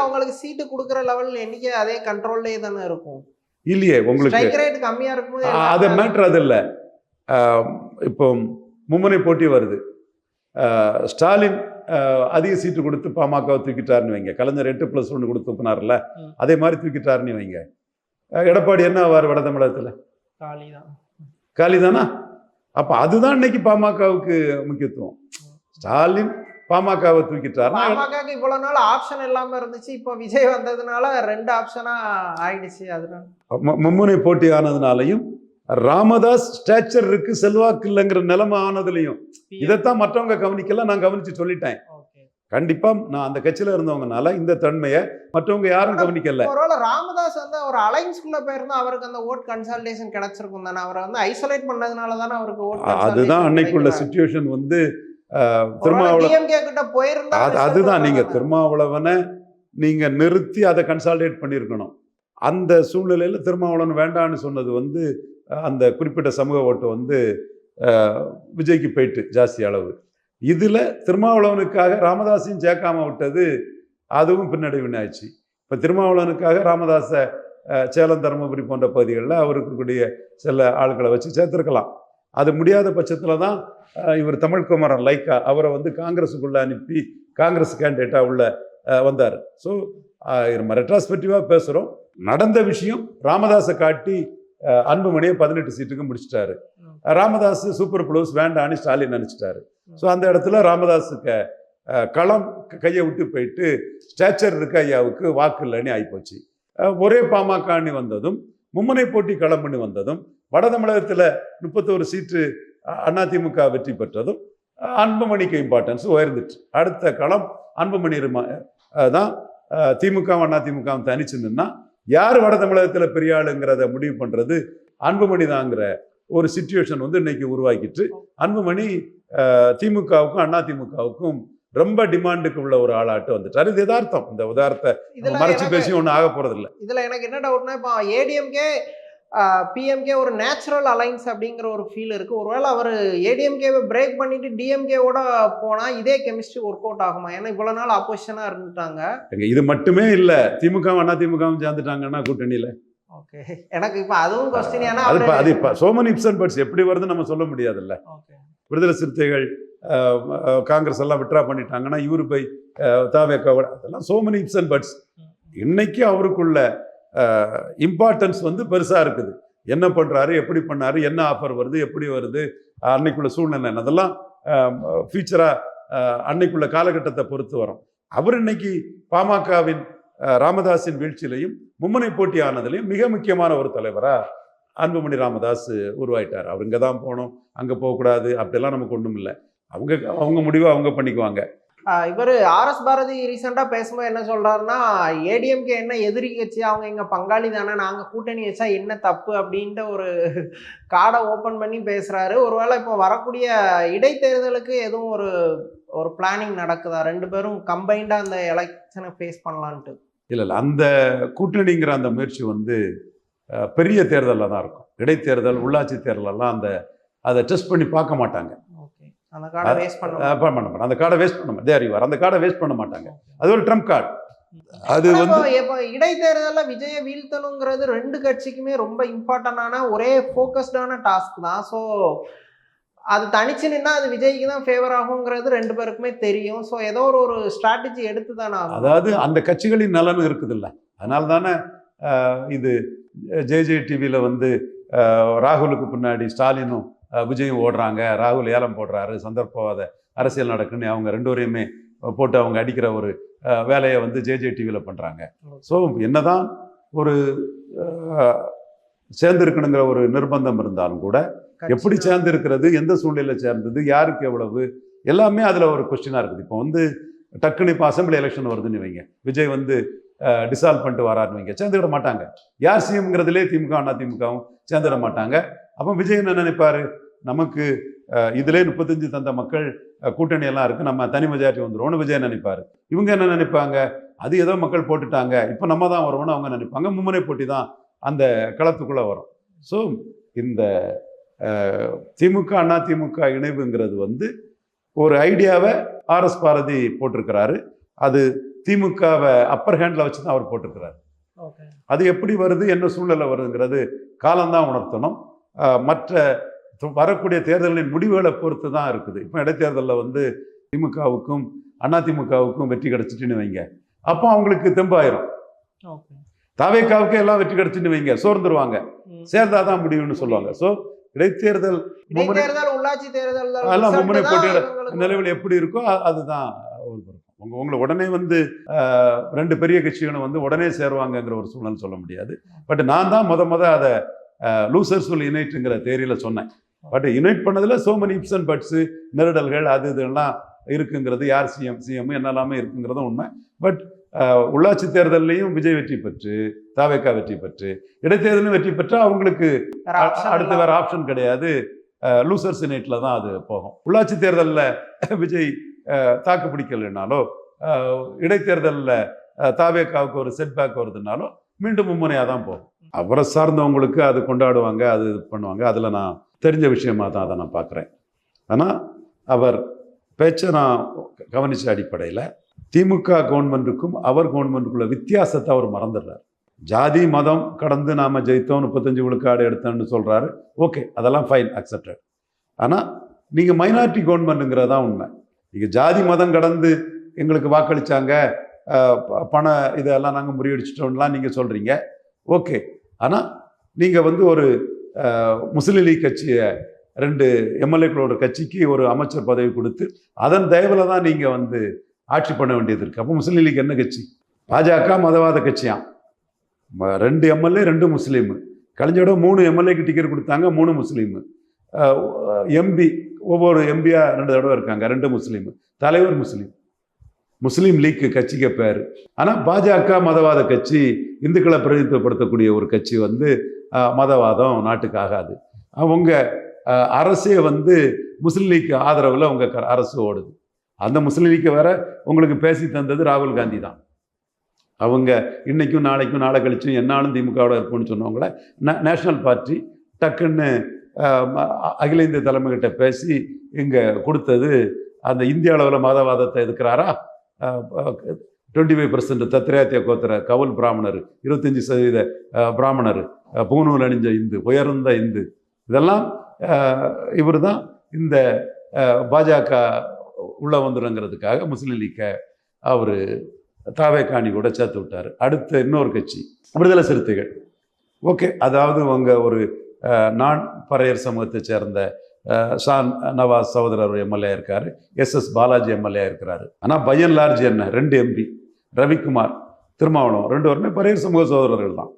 அவங்களுக்கு சீட்டு கொடுக்குற லெவல் எண்ணிக்கை அதே கண்ட்ரோல்லே தானே இருக்கும் இல்லையே. உங்களுக்கு கம்மியா இருக்கும்போது அது மேட்ரு அது இல்லை. இப்போ மும்முனை போட்டி வருது, ஸ்டாலின் அதிக சீட்டு கொடுத்து பாமகவை தூக்கிட்டாருன்னு வைங்க, கலைஞர் 8+1 கொடுத்து தூக்கினார்ல, அதே மாதிரி தூக்கிட்டாருன்னு வைங்க. எடப்பாடி என்ன ஆவார் வட தமிழகத்தில்? காலிதானா? அப்போ அதுதான் இன்னைக்கு பாமகவுக்கு முக்கியத்துவம். ஸ்டாலின் பாமகவை தூக்கிட்டார். பாமகவுக்கு இவ்வளவு நாள் ஆப்ஷன் இல்லாம இருந்துச்சு, இப்போ விஜய் வந்ததுனால 2 ஆப்ஷனா ஆயிடுச்சு. அதனால மும்முனை போட்டி ஆனதுனாலையும் ராமதாஸ் ஸ்டாச்சர் இருக்கு செல்வாக்கு இல்லைங்கிற நிலைமை ஆனதுலையும் இதைத்தான் மற்றவங்க கவனிக்கல, நான் கவனிச்சு சொல்லிட்டேன். கண்டிப்பா நான் அந்த கட்சியில இருந்தவங்கனால இந்த தன்மையை மற்றவங்க யாரும் கவனிக்கல. ஒருவேளை ராமதாஸ் ஒரு அலைன்ஸ்குள்ள போயிருந்தா அவருக்கு அந்த ஓட் கன்சல்டேஷன் கிடைச்சிருக்கும் தானே, அவரை ஐசோலேட் பண்ணதுனால தானே அவருக்கு ஓட். அதுதான் அன்னைக்குள்ள சிச்சுவேஷன் அதுதான் நீங்க திருமாவளவனை நீங்க நிறுத்தி அதை கன்சால்டேட் பண்ணியிருக்கணும். அந்த சூழ்நிலையில திருமாவளவன் வேண்டான்னு சொன்னது அந்த குறிப்பிட்ட சமூக ஓட்டு விஜய்க்கு போயிட்டு ஜாஸ்தி அளவு. இதுல திருமாவளவனுக்காக ராமதாஸையும் சேர்க்காம விட்டது அதுவும் பின்னடைவினாச்சு. இப்ப திருமாவளவனுக்காக ராமதாஸை சேலம் தருமபுரி போன்ற பகுதிகளில் அவருக்கு கூடிய சில ஆட்களை வச்சு சேர்த்திருக்கலாம். அது முடியாத பட்சத்தில் தான் இவர் தமிழ்குமரன் லைக்கா அவரை காங்கிரஸுக்குள்ள அனுப்பி காங்கிரஸ் கேண்டிடேட்டாக உள்ள வந்தார். ஸோ நம்ம ரெட்ராஸ்பெக்டிவாக பேசுகிறோம். நடந்த விஷயம் ராமதாஸை காட்டி அன்புமணியை 18 சீட்டுக்கு முடிச்சிட்டாரு. ராமதாஸ் சூப்பர் ப்ளூஸ் வேண்டான்னு ஸ்டாலின் நினச்சிட்டாரு. ஸோ அந்த இடத்துல ராமதாஸுக்கு களம் கையை விட்டு போயிட்டு ஸ்டாச்சர் இருக்க ஐயாவுக்கு வாக்கு இல்லைன்னு ஆகிப்போச்சு. ஒரே பாமக அணி வந்ததும் மும்முனை போட்டி களம் பண்ணி வந்ததும் வட தமிழகத்தில் 31 சீட்டு அதிமுக வெற்றி பெற்றதும் அன்புமணிக்கு இம்பார்ட்டன்ஸ் உயர்ந்துட்டு அடுத்த களம் அன்புமணி தான். திமுக அதிமுக தனிச்சு நின்னா யார் வட தமிழகத்தில் பெரிய ஆளுங்கிறத முடிவு பண்றது அன்புமணி தாங்கிற ஒரு சிச்சுவேஷன் இன்னைக்கு உருவாக்கிட்டு அன்புமணி திமுகவுக்கும் அதிமுகவுக்கும் ரொம்ப டிமாண்டுக்கு உள்ள ஒரு ஆளாட்டு வந்துட்டார். இது யதார்த்தம். இந்த உதாரணத்தை மறைச்சு பேசி ஒன்றும் ஆக போறது இல்லை. இதுல எனக்கு என்ன டவுட்னா, இப்போ ஏடிஎம்கே பிஎம்கே ஒரு நேச்சுரல் அலைன்ஸ் அப்படிங்கிற ஒரு ஃபீல் இருக்கு. ஒருவேளை அவர் ஏடிஎம்கேவை பிரேக் பண்ணிட்டு டிஎம்கேவோட போனா இதே கெமிஸ்ட்ரி ஒர்க் அவுட் ஆகுமா? ஏன்னா இவ்வளவு நாள் ஆப்போசிஷனா இருந்துட்டாங்க. இது மட்டுமே இல்ல, திமுக அதிமுகவும் சேர்ந்துட்டாங்கன்னா கூட்டணியில. ஓகே, எனக்கு இப்ப அதுவும் கொஸ்டின். ஏன்னா அது இப்ப so many ifs and puts எப்படி வருதுன்னு நம்ம சொல்ல முடியாதுல்ல. விடுதலை சிறுத்தைகள் காங்கிரஸ் எல்லாம் விட்ரா பண்ணிட்டாங்கன்னா இவரு போய் தாவேக்காவோட அதெல்லாம் so many ifs and puts. இன்னைக்கு அவருக்குள்ள இம்பார்ட்டன்ஸ் பெருசா இருக்குது. என்ன பண்றாரு, எப்படி பண்ணாரு, என்ன ஆஃபர் வருது, எப்படி வருது, அன்னைக்குள்ள சூழ்நிலை அதெல்லாம் ஃபியூச்சரா அன்னைக்குள்ள காலகட்டத்தை பொறுத்து வரும். அவர் இன்னைக்கு பாமகவின் ராமதாஸின் வீழ்ச்சியிலையும் மும்முனை போட்டி ஆனதுலையும் மிக முக்கியமான ஒரு தலைவரா அன்புமணி ராமதாஸ் உருவாயிட்டார். அவர் இங்கே தான் போகணும், அங்கே போகக்கூடாது, அப்படிலாம் நமக்கு ஒன்றும் இல்லை. அவங்க முடிவை அவங்க பண்ணிக்குவாங்க. இவர் ஆர்எஸ் பாரதி ரீசெண்டா பேசும்போது என்ன சொல்றாருன்னா, ஏடிஎம்கே என்ன எதிரி கட்சி, அவங்க எங்க பங்காளி தானே, நாங்க கூட்டணி வச்சா என்ன தப்பு அப்படின்ற ஒரு கார்டை ஓபன் பண்ணி பேசுறாரு. ஒருவேளை இப்போ வரக்கூடிய இடைத்தேர்தலுக்கு எதுவும் ஒரு பிளானிங் நடக்குதா, ரெண்டு பேரும் கம்பைண்டா அந்த எலெக்ஷனை ஃபேஸ் பண்ணலான்ட்டு? இல்லை, அந்த கூட்டணிங்கிற அந்த முயற்சி வந்து பெரிய தேர்தலில் தான் இருக்கும். இடைத்தேர்தல், உள்ளாட்சி தேர்தலெல்லாம் அதை டெஸ்ட் பண்ணி பார்க்க மாட்டாங்க. அந்த கார்டை வேஸ்ட் பண்ண மாட்டாங்க. அந்த கார்டை வேஸ்ட் பண்ண மாட்டாங்க. அந்த கார்டை வேஸ்ட் பண்ண மாட்டாங்க. அது ஒரு ட்ரம்ப் கார்டு. அது வந்து இடைத்தேர்தல்ல விஜய வீழ்த்தணுங்கிறது ரெண்டு கட்சிக்குமே ரொம்ப இம்பார்ட்டன்டான ஒரே ஃபோக்கஸ்டான டாஸ்க் தான். ஸோ அது தனிச்சு நின்னா அது விஜய்க்கு தான் ஃபேவர் ஆகுங்கிறது ரெண்டு பேருக்குமே தெரியும். ஸோ ஏதோ ஒரு ஸ்ட்ராட்டஜி எடுத்து தானே ஆகும். அதாவது அந்த கட்சிகளின் நலன் இருக்குது இல்லை, அதனால தானே இது ஜே டிவியில் வந்து ராகுலுக்கு பின்னாடி ஸ்டாலினும் விஜயும் ஓடுறாங்க, ராகுல் ஏலம் போடுறாரு, சந்தர்ப்பவாத அரசியல் நடக்குன்னு அவங்க ரெண்டோரையுமே போட்டு அவங்க அடிக்கிற ஒரு வேலையை வந்து ஜே டிவியில் பண்ணுறாங்க. ஸோ என்னதான் ஒரு சேர்ந்திருக்கணுங்கிற ஒரு நிர்பந்தம் இருந்தாலும் கூட எப்படி சேர்ந்திருக்கிறது, எந்த சூழ்நிலையில் சேர்ந்தது, யாருக்கு எவ்வளவு, எல்லாமே அதில் ஒரு கொஸ்டினாக இருக்குது. இப்போ வந்து டக்குன்னு இப்போ அசம்பிளி எலெக்ஷன் வருதுன்னு வைங்க, விஜய் வந்து டிசால்வ் பண்ணிட்டு வராருன்னு வைங்க, சேர்ந்துவிட மாட்டாங்க. யார் சிஎம்ங்கிறதுலே திமுக அண்ணா திமுகவும் சேர்ந்துட மாட்டாங்க. அப்போ விஜய் என்ன நினைப்பாரு, நமக்கு இதிலே 35 தந்த மக்கள் கூட்டணி எல்லாம் இருக்கு, நம்ம தனி மெஜாரிட்டி வந்துடுவோம்னு விஜய் நினைப்பாரு. இவங்க என்ன நினைப்பாங்க, அது ஏதோ மக்கள் போட்டுட்டாங்க, இப்போ நம்ம தான் வருவோம்னு அவங்க நினைப்பாங்க. மும்முனை போட்டி தான் அந்த களத்துக்குள்ளே வரும். ஸோ இந்த திமுக அண்ணா திமுக இணைவுங்கிறது வந்து ஒரு ஐடியாவை ஆர்எஸ் பாரதி போட்டிருக்கிறாரு. அது திமுகவை அப்பர் ஹேண்டில் வச்சு தான் அவர் போட்டிருக்கிறாரு. அது எப்படி வருது, என்ன சூழ்நிலை வருதுங்கிறது காலம்தான் உணர்த்தணும். மற்ற வரக்கூடிய தேர்தலின் முடிவுகளை பொறுத்து தான் இருக்குது. இப்போ இடைத்தேர்தலில் வந்து திமுகவுக்கும் அதிமுகவுக்கும் வெற்றி கிடைச்சிட்டுன்னு வைங்க, அப்போ அவங்களுக்கு தெம்பாயிரும். தாவேக்காவுக்கு எல்லாம் வெற்றி கிடைச்சிட்டு வைங்க, சோர்ந்துருவாங்க, சேர்ந்தாதான் முடியும்னு சொல்லுவாங்க. ஸோ இடைத்தேர்தல் உள்ளாட்சி தேர்தல் எல்லாம் மும்முனை போட்டியிட நிலவில் எப்படி இருக்கோ அதுதான் உங்களை உடனே வந்து ரெண்டு பெரிய கட்சிகளும் வந்து உடனே சேருவாங்கங்கிற ஒரு சூழ்நிலை சொல்ல முடியாது. பட் நான் தான் முத அதை லூசர்ஸ் வில் யுனைட்டுங்கிற தேரியில் சொன்னேன். பட் யுனைட் பண்ணதில் so many ifs and buts, நெருடல்கள், அது இதெல்லாம் இருக்குங்கிறது, யார் சிஎம் என்னெல்லாமே இருக்குங்கிறதும் உண்மை. பட் உள்ளாட்சி தேர்தலையும் விஜய் வெற்றி பெற்று, தாவேக்கா வெற்றி பெற்று, இடைத்தேர்தலும் வெற்றி பெற்றால் அவங்களுக்கு அடுத்து வேற ஆப்ஷன் கிடையாது. லூசர்ஸ் யுனைட்டில் தான் அது போகும். உள்ளாட்சி தேர்தலில் விஜய் தாக்கு பிடிக்கலைனாலோ, இடைத்தேர்தலில் தாவேக்காவுக்கு ஒரு செட்பேக் வருதுனாலும் மீண்டும் மும்முனையாக தான் போகும். அவரை சார்ந்தவங்களுக்கு அது கொண்டாடுவாங்க, அது இது பண்ணுவாங்க. அதில் நான் தெரிஞ்ச விஷயமாக தான் அதை நான் பார்க்குறேன். ஆனால் அவர் பேச்சை நான் கவனித்த அடிப்படையில் திமுக கவர்மெண்ட்டுக்கும் அவர் கவர்மெண்ட்டுக்குள்ள வித்தியாசத்தை அவர் மறந்துடுறார். ஜாதி மதம் கடந்து நாம் ஜெயித்தோம், 35 விழுக்காடு எடுத்தோன்னு சொல்கிறாரு. ஓகே, அதெல்லாம் ஃபைன், அக்செப்டட். ஆனால் நீங்கள் மைனாரிட்டி கவர்மெண்ட்டுங்கிறது தான் உண்மை. நீங்கள் ஜாதி மதம் கடந்து எங்களுக்கு வாக்களித்தாங்க, பண இதெல்லாம் நாங்கள் முறியடிச்சிட்டோம்லாம் நீங்கள் சொல்கிறீங்க. ஓகே, ஆனால் நீங்கள் வந்து ஒரு முஸ்லீம் லீக் கட்சியை 2 எம்எல்ஏக்களோட கட்சிக்கு ஒரு அமைச்சர் பதவி கொடுத்து அதன் தயவில் தான் நீங்கள் வந்து ஆட்சி பண்ண வேண்டியது இருக்குது. அப்போ முஸ்லீம் லீக் என்ன கட்சி? பாஜக மதவாத கட்சியாம். 2 எம்எல்ஏ 2 முஸ்லீமு. கலைஞரோட 3 எம்எல்ஏக்கு டிக்கெட் கொடுத்தாங்க, 3 முஸ்லீமு. எம்பி ஒவ்வொரு எம்பியாக 2 தடவை இருக்காங்க, 2 முஸ்லீமு. தலைவர் முஸ்லீம் லீக் கட்சிக்கு பேர். ஆனால் பாஜக மதவாத கட்சி, இந்துக்களை பிரதிநிதித்துவப்படுத்தக்கூடிய ஒரு கட்சி வந்து மதவாதம் நாட்டுக்கு ஆகாது. அவங்க அரசே வந்து முஸ்லீம் லீக் ஆதரவில் உங்க அரசு ஓடுது. அந்த முஸ்லீம் லீக்கை வேற உங்களுக்கு பேசி தந்தது ராகுல் காந்தி தான். அவங்க இன்னைக்கும் நாளைக்கும் நாளை கழிச்சும் என்னாலும் திமுகவோட இருப்போம்னு சொன்னவங்கள நேஷனல் பார்ட்டி டக்குன்னு அகில இந்திய தலைமைகிட்ட பேசி இங்கே கொடுத்தது. அந்த இந்திய அளவில் மதவாதத்தை எதுக்குறாரா? 25% தத்ரேத்திய கோத்திர கவுல் பிராமணர், 25% பிராமணர், பூணூல் அணிஞ்ச இந்து, உயர்ந்த இந்து, இதெல்லாம் இவர் தான் இந்த பாஜக உள்ள வந்துடுங்கிறதுக்காக முஸ்லீம் லீக்கை அவர் தாவேக்காணி கூட சேர்த்து விட்டார். அடுத்த இன்னொரு கட்சி விடுதலை சிறுத்தைகள். ஓகே, அதாவது அவங்க ஒரு நான் பறையர் சமூகத்தை சேர்ந்த ஷான் நவாஸ் சகோதரர் எம்எல்ஏ இருக்கார், எஸ்எஸ் பாலாஜி எம்எல்ஏ இருக்கிறாரு. ஆனால் பையன் லார்ஜ் என்ன 2 எம்பி, ரவிக்குமார், திருமாவளவன் 2 பேருமே பறையர் சமூக சகோதரர்கள் தான்.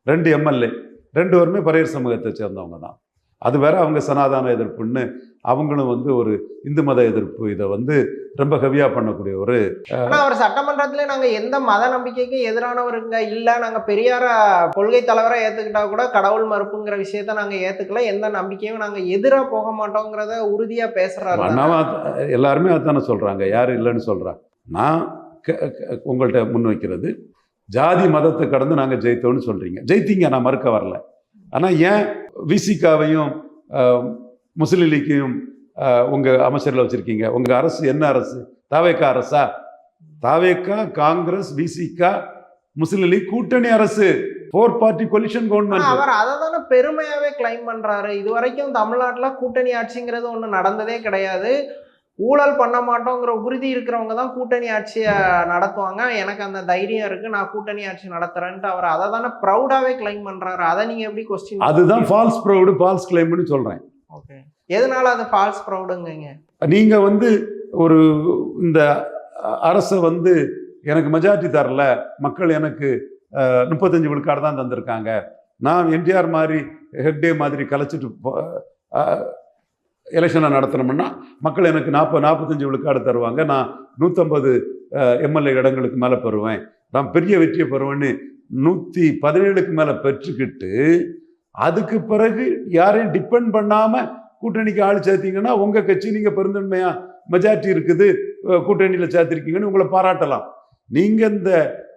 2 எம்எல்ஏ. பேருமே பரையர் சமூகத்தை சேர்ந்தவங்க தான். அது வேற அவங்க சனாதன எதிர்ப்புன்னு அவங்களும் வந்து ஒரு இந்து மத எதிர்ப்பு இதை வந்து ரொம்ப ஹெவியா பண்ணக்கூடிய ஒரு. ஆனா அவர் சட்டமன்றத்துல நாங்க எந்த மத நம்பிக்கைக்கும் எதிரானவருங்க இல்ல, நாங்க பெரியார கொள்கை தலைவரா ஏத்துக்கிட்டா கூட கடவுள் மறுப்புங்கிற விஷயத்த நாங்க ஏத்துக்கல, எந்த நம்பிக்கையும் நாங்க எதிரா போக மாட்டோங்கிறத உறுதியா பேசுறாரு. எல்லாருமே அதுதானே சொல்றாங்க, யாரும் இல்லைன்னு சொல்றாங்க. நான் உங்கள்கிட்ட முன் வைக்கிறது, ஜாதி மதத்தை கடந்து நாங்கள் ஜெயித்தோன்னு சொல்றீங்க, ஜெயித்தீங்க, நான் மறுக்க வரல. ஆனால் ஏன் விசிகாவையும் முஸ்லிம் லீக்கையும் உங்கள் அமைச்சரில் வச்சுருக்கீங்க? உங்கள் அரசு என்ன அரசு? தாவேக்கா அரசா? தாவேக்கா, காங்கிரஸ், விசிகா, முஸ்லிம் லீக் கூட்டணி அரசு, 4 பார்ட்டி கொலிஷன் கவர்மெண்ட். அவர் அதை தானே பெருமையாவே கிளைம் பண்றாரு. இது வரைக்கும் தமிழ்நாட்டில் கூட்டணி ஆட்சிங்கிறது ஒன்று நடந்ததே கிடையாது. ஊழல் பண்ண மாட்டோங்கிற உறுதி இருக்கிறவங்க தான் கூட்டணி ஆட்சியை நடத்துவாங்க, எனக்கு அந்த தைரியம் இருக்கு, நான் கூட்டணி ஆட்சி நடத்துறேன்ட்டு அவர் அதை தானே ப்ரௌடாவே கிளைம் பண்றாரு. அதை நீங்க எப்படி கொஸ்டின்? அதுதான் ஃபால்ஸ் ப்ரௌடு, ஃபால்ஸ் கிளைம்னு சொல்றேன். ஓகே, எதனால அது ஃபால்ஸ் ப்ரௌடுங்க? நீங்க வந்து ஒரு இந்த அரசை வந்து எனக்கு மெஜாரிட்டி தரல, மக்கள் எனக்கு 35 விழுக்காடு தான் தந்திருக்காங்க, நான் என்டிஆர் மாதிரி ஹெக்டே மாதிரி கலைச்சிட்டு எலெக்ஷனை நடத்தணும்னா மக்கள் எனக்கு 45 விழுக்காடு தருவாங்க, நான் 150 எம்எல்ஏ இடங்களுக்கு மேலே பெறுவேன், நான் பெரிய வெற்றியை பெறுவேன்னு 117க்கு மேலே பெற்றுக்கிட்டு அதுக்கு பிறகு யாரையும் டிபெண்ட் பண்ணாமல் கூட்டணிக்கு ஆள் சேர்த்தீங்கன்னா உங்கள் கட்சி நீங்கள் பெருந்தன்மையாக மெஜாரிட்டி இருக்குது கூட்டணியில் சேர்த்திருக்கீங்கன்னு உங்களை பாராட்டலாம். நீங்கள் இந்த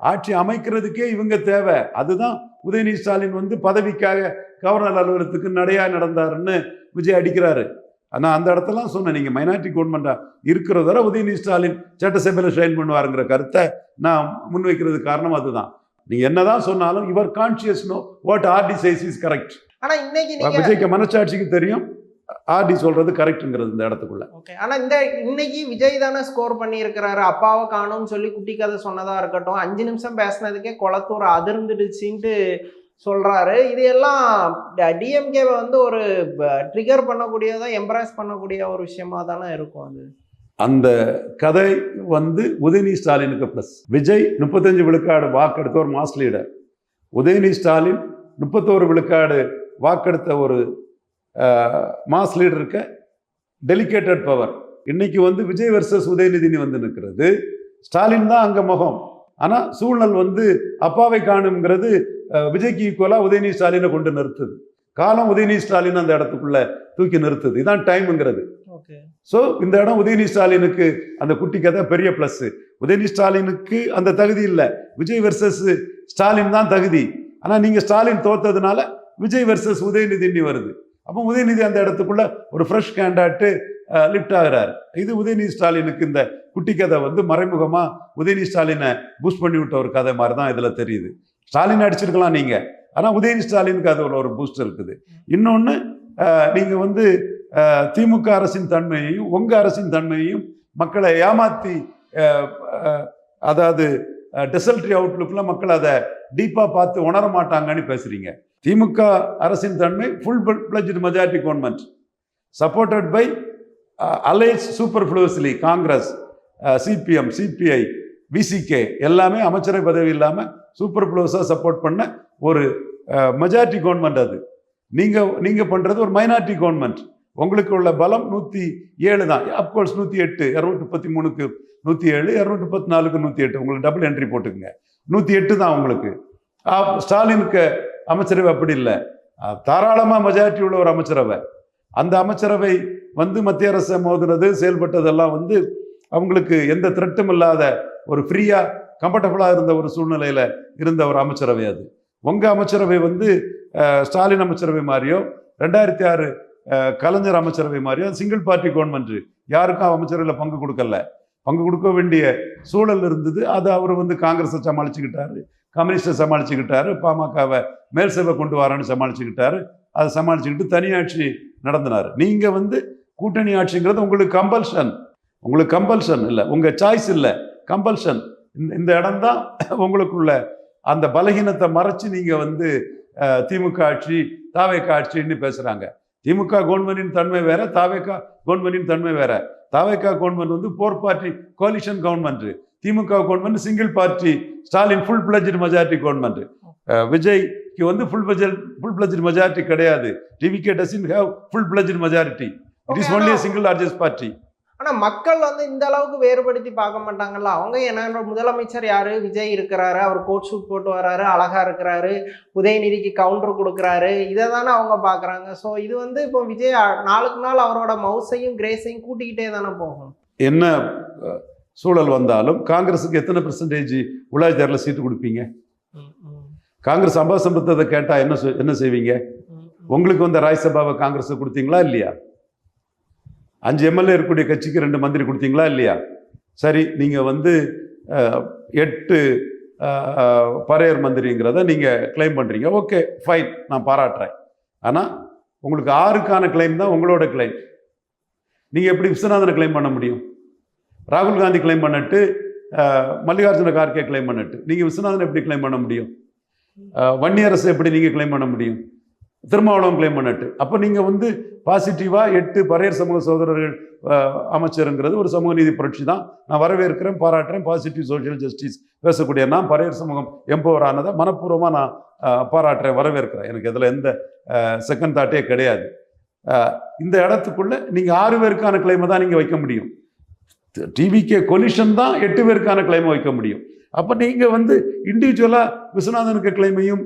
ஆட்சி அமைக்கிறதுக்கே இவங்க தேவை. அதுதான் உதயநிதி ஸ்டாலின் வந்து பதவிக்காக கவர்னர் அலுவலகத்துக்கு நடையா நடந்தாருன்னு விஜய் அடிக்கிறாரு. ஆனால் அந்த இடத்தெல்லாம் சொன்னேன், நீங்கள் மைனாரிட்டி கவர்மெண்ட்டாக இருக்கிறதோட உதயநிதி ஸ்டாலின் சட்டசபையில் ஷைன் பண்ணுவாருங்கிற கருத்தை நான் முன்வைக்கிறதுக்கு காரணம் அதுதான். நீங்கள் என்னதான் சொன்னாலும் your conscious know what RT says is correct. ஆனால் இன்னைக்கு விஜய்க்கு மனசாட்சிக்கு தெரியும் ஆர்டி சொல்றது கரெக்ட்ங்கிறது இந்த இடத்துக்குள்ள. ஓகே, ஆனா இன்னைக்கு விஜய் தானே ஸ்கோர் பண்ணி இருக்கிறாரு. அப்பாவை காணும்னு சொல்லி குட்டி கதை சொன்னதா இருக்கட்டும், 5 நிமிஷம் பேசினதுக்கே குளத்தூர் அதிர்ந்துடுச்சுன்ட்டு சொல்றாரு. இது எல்லாம் டிஎம்கேவை வந்து ஒரு ட்ரிகர் பண்ணக்கூடியதா, எம்பராஸ் பண்ணக்கூடிய ஒரு விஷயமா தானே இருக்கும். அது அந்த கதை வந்து உதயநிதி ஸ்டாலினுக்கு பிளஸ். விஜய் 35 விழுக்காடு வாக்கெடுத்த ஒரு மாஸ் லீடர், உதயநிதி ஸ்டாலின் 31 விழுக்காடு வாக்கெடுத்த ஒரு மாஸ் லீடருக்கு டெலிகேட்டட் பவர். இன்னைக்கு வந்து விஜய் வர்சஸ் உதயநிதினு வந்து நிற்கிறது. ஸ்டாலின் தான் அங்கே முகம். ஆனால் சூழ்நிலை வந்து அப்பாவை காணுங்கிறது விஜய்க்கு ஈக்குவலாக உதயநிதி ஸ்டாலினை கொண்டு நிறுத்துது. காலம் உதயநிதி ஸ்டாலின் அந்த இடத்துக்குள்ள தூக்கி நிறுத்துது. இதான் டைம்ங்கிறது. ஸோ இந்த இடம் உதயநிதி ஸ்டாலினுக்கு அந்த குட்டி கதை பெரிய ப்ளஸ். உதயநிதி ஸ்டாலினுக்கு அந்த தகுதி இல்லை, விஜய் வர்சஸ் ஸ்டாலின் தான் தகுதி. ஆனால் நீங்கள் ஸ்டாலின் தோத்ததுனால விஜய் வர்சஸ் உதயநிதி வருது. அப்போ உதயநிதி அந்த இடத்துக்குள்ள ஒரு ஃப்ரெஷ் கேண்டாட்டு லிஃப்ட் ஆகிறார். இது உதயநிதி ஸ்டாலினுக்கு இந்த குட்டி கதை வந்து மறைமுகமாக உதயநிதி ஸ்டாலினை பூஸ்ட் பண்ணி விட்ட ஒரு கதை மாதிரி தான் இதில் தெரியுது. ஸ்டாலின் அடிச்சிருக்கலாம் நீங்கள், ஆனால் உதயநிதி ஸ்டாலினுக்கு அது ஒரு பூஸ்ட் இருக்குது. இன்னொன்று, நீங்கள் வந்து திமுக அரசின் தன்மையையும் உங்கள் அரசின் தன்மையையும் மக்களை ஏமாற்றி, அதாவது டெசல்ட்ரி அவுட்லுக்கில் மக்கள் அதை டீப்பாக பார்த்து உணர மாட்டாங்கன்னு பேசுகிறீங்க. திமுக அரசின் தன்மை full pledged majority government supported by alliance superfluously Congress, CPM, CPI, VCK எல்லாமே அமைச்சரவை பதவி இல்லாமல் சூப்பர்ஃப்ளூவஸாக சப்போர்ட் பண்ண ஒரு மெஜாரிட்டி கவர்மெண்ட். அது நீங்கள் பண்ணுறது ஒரு மைனாரிட்டி கவர்மெண்ட். உங்களுக்கு உள்ள பலம் 107 தான். அப்கோர்ஸ் 108, 233க்கு 107, 234க்கு 108, உங்களுக்கு டபுள் என்ட்ரி போட்டுக்குங்க, 108 தான் உங்களுக்கு. ஸ்டாலினுக்கு அமைச்சரவை அப்படி இல்லை, தாராளமாக மெஜாரிட்டி உள்ள ஒரு அமைச்சரவை. அந்த அமைச்சரவை வந்து மத்திய அரசை மோதுனது செயல்பட்டதெல்லாம் வந்து அவங்களுக்கு எந்த த்ரெட்டும் இல்லாத ஒரு ஃப்ரீயாக கம்ஃபர்டபுளாக இருந்த ஒரு சூழ்நிலையில் இருந்த ஒரு அமைச்சரவை அது. உங்கள் அமைச்சரவை வந்து ஸ்டாலின் அமைச்சரவை மாதிரியோ 2006 கலைஞர் அமைச்சரவை மாதிரியோ சிங்கிள் பார்ட்டி கவர்மெண்ட், யாருக்கும் அமைச்சரவையில் பங்கு கொடுக்கல. பங்கு கொடுக்க வேண்டிய சூழல் இருந்தது. அது அவர் வந்து காங்கிரஸை சமாளிச்சுக்கிட்டாரு, கம்யூனிஸ்டை சமாளிச்சுக்கிட்டாரு, பாமகவை மேல் சபை கொண்டு வரான்னு சமாளிச்சுக்கிட்டாரு. அதை சமாளிச்சுக்கிட்டு தனியாட்சி நடத்தினார். நீங்கள் வந்து கூட்டணி ஆட்சிங்கிறது உங்களுக்கு கம்பல்ஷன் இல்லை, உங்கள் சாய்ஸ் இல்லை, கம்பல்ஷன். இந்த இடம்தான் உங்களுக்குள்ள அந்த பலகீனத்தை மறைச்சு நீங்கள் வந்து திமுக ஆட்சி தாவேக ஆட்சின்னு பேசுகிறாங்க. திமுக கவர்மெண்டின் தன்மை வேற, தாவேக கவர்மெண்டின் தன்மை வேற. தாவேக கவர்மெண்ட் வந்து 4 பார்ட்டி கோலிஷன் கவர்மெண்ட், திமுக government single party Stalin full pledged majority government. Vijay வந்து ஃபுல் பிளட்ஜ் மெஜாரிட்டி கிடையாது. TVK doesn't have full pledge majority. It is only a single largest party. ஆனா மக்கள் வந்து இந்த அளவுக்கு வேறுபடுத்தி பார்க்க மாட்டாங்கல்ல. அவங்க என்ன, முதலமைச்சர் யாரு, விஜய் இருக்கிறாரு, அவர் கோட் ஷூட் போட்டு வர்றாரு, அழகா இருக்கிறாரு, உதயநிதிக்கு கவுண்டர் கொடுக்குறாரு, இதை தானே அவங்க பாக்குறாங்க. ஸோ இது வந்து இப்போ விஜய் நாளுக்கு நாள் அவரோட மவுசையும் கிரேஸையும் கூட்டிக்கிட்டே தானே போகும். என்ன சூழல் வந்தாலும் காங்கிரஸுக்கு எத்தனை பெர்சன்டேஜ் உள்ளாட்சி தேர்தலில் சீட்டு கொடுப்பீங்க? காங்கிரஸ் அம்பாசம்பத்தை கேட்டா என்ன செய்வீங்க? உங்களுக்கு வந்து ராஜ்யசபாவை காங்கிரஸ் கொடுத்தீங்களா இல்லையா? 5 எம்எல்ஏ இருக்கக்கூடிய கட்சிக்கு 2 மந்திரி கொடுத்தீங்களா இல்லையா? சரி, நீங்கள் வந்து 8 பரையர் மந்திரிங்கிறத நீங்கள் கிளைம் பண்ணுறீங்க. ஓகே, ஃபைன், நான் பாராட்டுறேன். ஆனால் உங்களுக்கு 6க்கான கிளைம் தான் உங்களோட கிளைம். நீங்கள் எப்படி விஸ்வநாதனை கிளைம் பண்ண முடியும்? ராகுல் காந்தி கிளைம் பண்ணிட்டு, மல்லிகார்ஜுன கார்கே கிளைம் பண்ணிட்டு, நீங்கள் விஸ்வநாதனை எப்படி கிளைம் பண்ண முடியும்? வன்னியரசு எப்படி நீங்கள் கிளைம் பண்ண முடியும்? திருமாவளவன் கிளைம் பண்ணிட்டு. அப்போ நீங்கள் வந்து பாசிட்டிவாக 8 பரையர் சமூக சகோதரர்கள் அமைச்சருங்கிறது ஒரு சமூக நீதி புரட்சி தான். நான் வரவேற்கிறேன், பாராட்டுறேன். பாசிட்டிவ் சோஷியல் ஜஸ்டிஸ் பேசக்கூடிய நான் பரையர் சமூகம் எம்பவர் ஆனதை மனப்பூர்வமாக நான் பாராட்டுறேன், வரவேற்கிறேன். எனக்கு இதில் எந்த செகண்ட் தாட்டே கிடையாது. இந்த இடத்துக்குள்ள நீங்கள் 6 பேருக்கான கிளைமை தான் நீங்கள் வைக்க முடியும். டிவிகே கொலிஷன் தான் 8 பேருக்கான கிளைமை வைக்க முடியும். அப்போ நீங்கள் வந்து இண்டிவிஜுவலாக விஸ்வநாதனுக்கு கிளைமையும்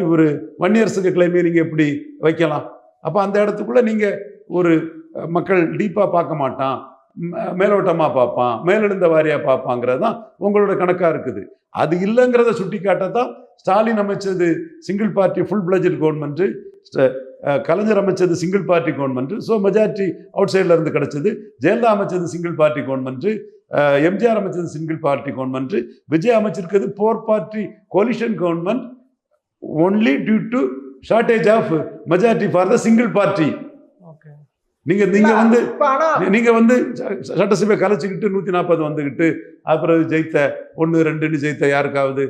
இவர் வன்னியரசுக்கு கிளைமையும் நீங்கள் எப்படி வைக்கலாம்? அப்போ அந்த இடத்துக்குள்ள நீங்கள் ஒரு மக்கள் டீப்பாக பார்க்க மாட்டான், மேலோட்டமாக பார்ப்பான், மேலெழுந்த வாரியாக பார்ப்பாங்கிறது தான் உங்களோட கணக்காக இருக்குது. அது இல்லைங்கிறத சுட்டி காட்டத்தான் ஸ்டாலின் அமைச்சது single party full pledged government, Kalaignar அமைச்சது single party government, so majority அவுட் சைடில் இருந்து கிடைச்சது. ஜெயலலிதா அமைச்சது சிங்கிள் பார்ட்டி கவர்மெண்ட்டு, எம்ஜிஆர் அமைச்சது சிங்கிள் பார்ட்டி கவர்மெண்ட்டு, விஜய் அமைச்சிருக்கிறது 4 party coalition government only due to shortage of majority for the single party. நீங்க வந்து சட்டசபை கலைச்சிக்கிட்டு 140 வந்துகிட்டு அப்புறம் ஜெயித்த 1-2 ஜெயித்த யாருக்காவது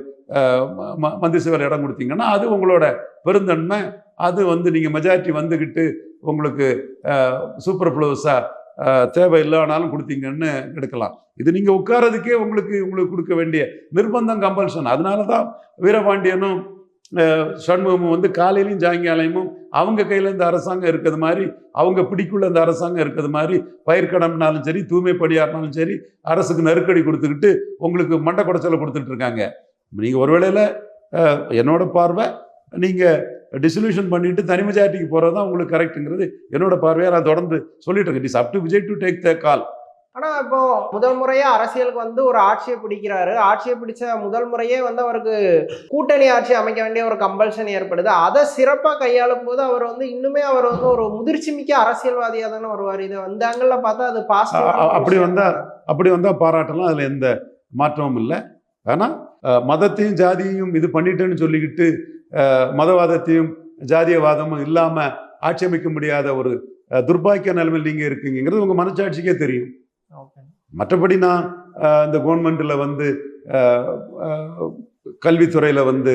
மந்திரி சபையில் இடம் கொடுத்தீங்கன்னா அது உங்களோட பெருந்தன்மை. அது வந்து நீங்க மெஜாரிட்டி வந்துகிட்டு உங்களுக்கு சூப்பர் ஃப்ளோஸா தேவை இல்லைனாலும் கொடுத்தீங்கன்னு எடுக்கலாம். இது நீங்க உட்காரதுக்கே உங்களுக்கு கொடுக்க வேண்டிய நிர்பந்தம், கம்பல்ஷன். அதனாலதான் வீரபாண்டியனும் சண்முகமும் வந்து காலையிலையும் சாயங்காலமும் அவங்க கையில் இந்த அரசாங்கம் இருக்கிறது மாதிரி, அவங்க பிடிக்குள்ள இந்த அரசாங்கம் இருக்கிறது மாதிரி, பயிர்க்கடம்னாலும் சரி, தூய்மை பணியாற்றினாலும் சரி, அரசுக்கு நெருக்கடி கொடுத்துக்கிட்டு உங்களுக்கு மண்டை குடைச்சலை கொடுத்துட்டு இருக்காங்க. நீங்கள் ஒரு வேளையில் என்னோட பார்வை, நீங்கள் டிசல்யூஷன் பண்ணிட்டு தனி மெஜாரிட்டிக்கு போகிறது தான் உங்களுக்கு கரெக்டுங்கிறது என்னோட பார்வையாக நான் தொடர்ந்து சொல்லிட்டு இருக்கேன். It is up to Vijay to take the call. ஆனா இப்போ முதல் முறையா அரசியலுக்கு வந்து ஒரு ஆட்சியை பிடிக்கிறாரு. ஆட்சியை பிடிச்ச முதல் முறையே வந்து அவருக்கு கூட்டணி ஆட்சி அமைக்க வேண்டிய ஒரு கம்பல்ஷன் ஏற்படுது. அதை சிறப்பா கையாளும் போது அவர் வந்து இன்னுமே அவர் வந்து ஒரு முதிர்ச்சி மிக்க அரசியல்வாதியா தானே வருவார். இதை வந்து அங்கெல்லாம் பார்த்தா அது பாசிட்டிவ். அப்படி வந்தா பாராட்டலாம், அதுல எந்த மாற்றமும் இல்லை. ஆனா மதத்தையும் ஜாதியையும் இது பண்ணிட்டேன்னு சொல்லிக்கிட்டு மதவாதத்தையும் ஜாதியவாதமும் இல்லாம ஆட்சி அமைக்க முடியாத ஒரு துர்பாக்கிய நிலைமையில் நீங்க இருக்கீங்கிறது உங்க மனச்சாட்சிக்கே தெரியும். மற்றபடி நான் இந்த கவர்மெண்ட்ல வந்து கல்வித்துறையில வந்து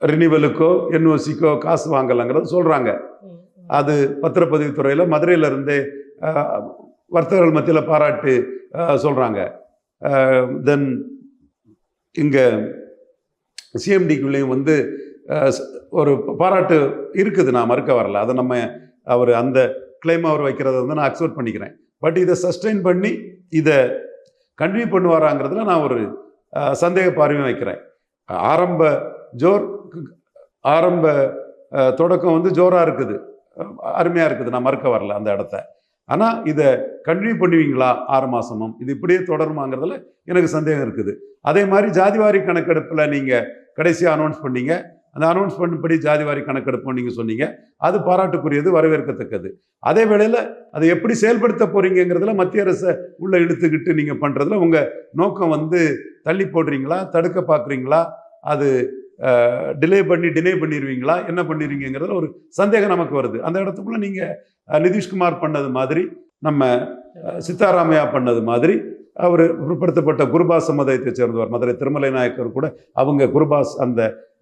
ரினிவலுக்கோ என்ஓசிக்கோ காசு வாங்கலைங்கிறது சொல்றாங்க. அது பத்திரப்பதிவு துறையில மதுரையில இருந்தே வர்த்தகர்கள் மத்தியில் பாராட்டு சொல்றாங்க. தென் இங்க சிஎம்டிக்குள்ளேயும் வந்து ஒரு பாராட்டு இருக்குது, நான் மறுக்க வரல. அதை நம்ம அவர் அந்த கிளைம் அவர் வைக்கிறத வந்து நான் அக்செப்ட் பண்ணிக்கிறேன். பட் இதை சஸ்டெயின் பண்ணி இதை கண்டினியூ பண்ணுவாராங்கிறதுல நான் ஒரு சந்தேக பார்வையும் வைக்கிறேன். ஆரம்ப தொடக்கம் வந்து ஜோராக இருக்குது, அருமையாக இருக்குது, நான் மறுக்க வரல அந்த இடத்த. ஆனால் இதை கண்டினியூ பண்ணுவீங்களா 6 மாதமும், இது இப்படியே தொடருமாங்கிறதுல எனக்கு சந்தேகம் இருக்குது. அதே மாதிரி ஜாதிவாரி கணக்கெடுப்பில் நீங்கள் கடைசியாக அனௌன்ஸ் பண்ணீங்க, அந்த அனௌன்ஸ்மெண்ட் படி ஜாதிவாரி கணக்கெடுப்போம் நீங்கள் சொன்னீங்க, அது பாராட்டுக்குரியது, வரவேற்கத்தக்கது. அதே வேளையில் அதை எப்படி செயல்படுத்த போறீங்கிறதுல மத்திய அரசை உள்ள இழுத்துக்கிட்டு நீங்கள் பண்ணுறதுல உங்கள் நோக்கம் வந்து தள்ளி போடுறீங்களா, தடுக்க பார்க்குறீங்களா, அது டிலே பண்ணிடுவீங்களா, என்ன பண்ணிடுவீங்கிறதுல ஒரு சந்தேகம் நமக்கு வருது. அந்த இடத்துக்குள்ள நீங்கள் நிதிஷ்குமார் பண்ணது மாதிரி, நம்ம சித்தாராமையா பண்ணது மாதிரி, அவர் பிற்படுத்தப்பட்ட குருபாஸ் சமுதாயத்தை சேர்ந்தவர், மதுரை திருமலை நாயக்கர் கூட அவங்க குருபாஸ் அந்த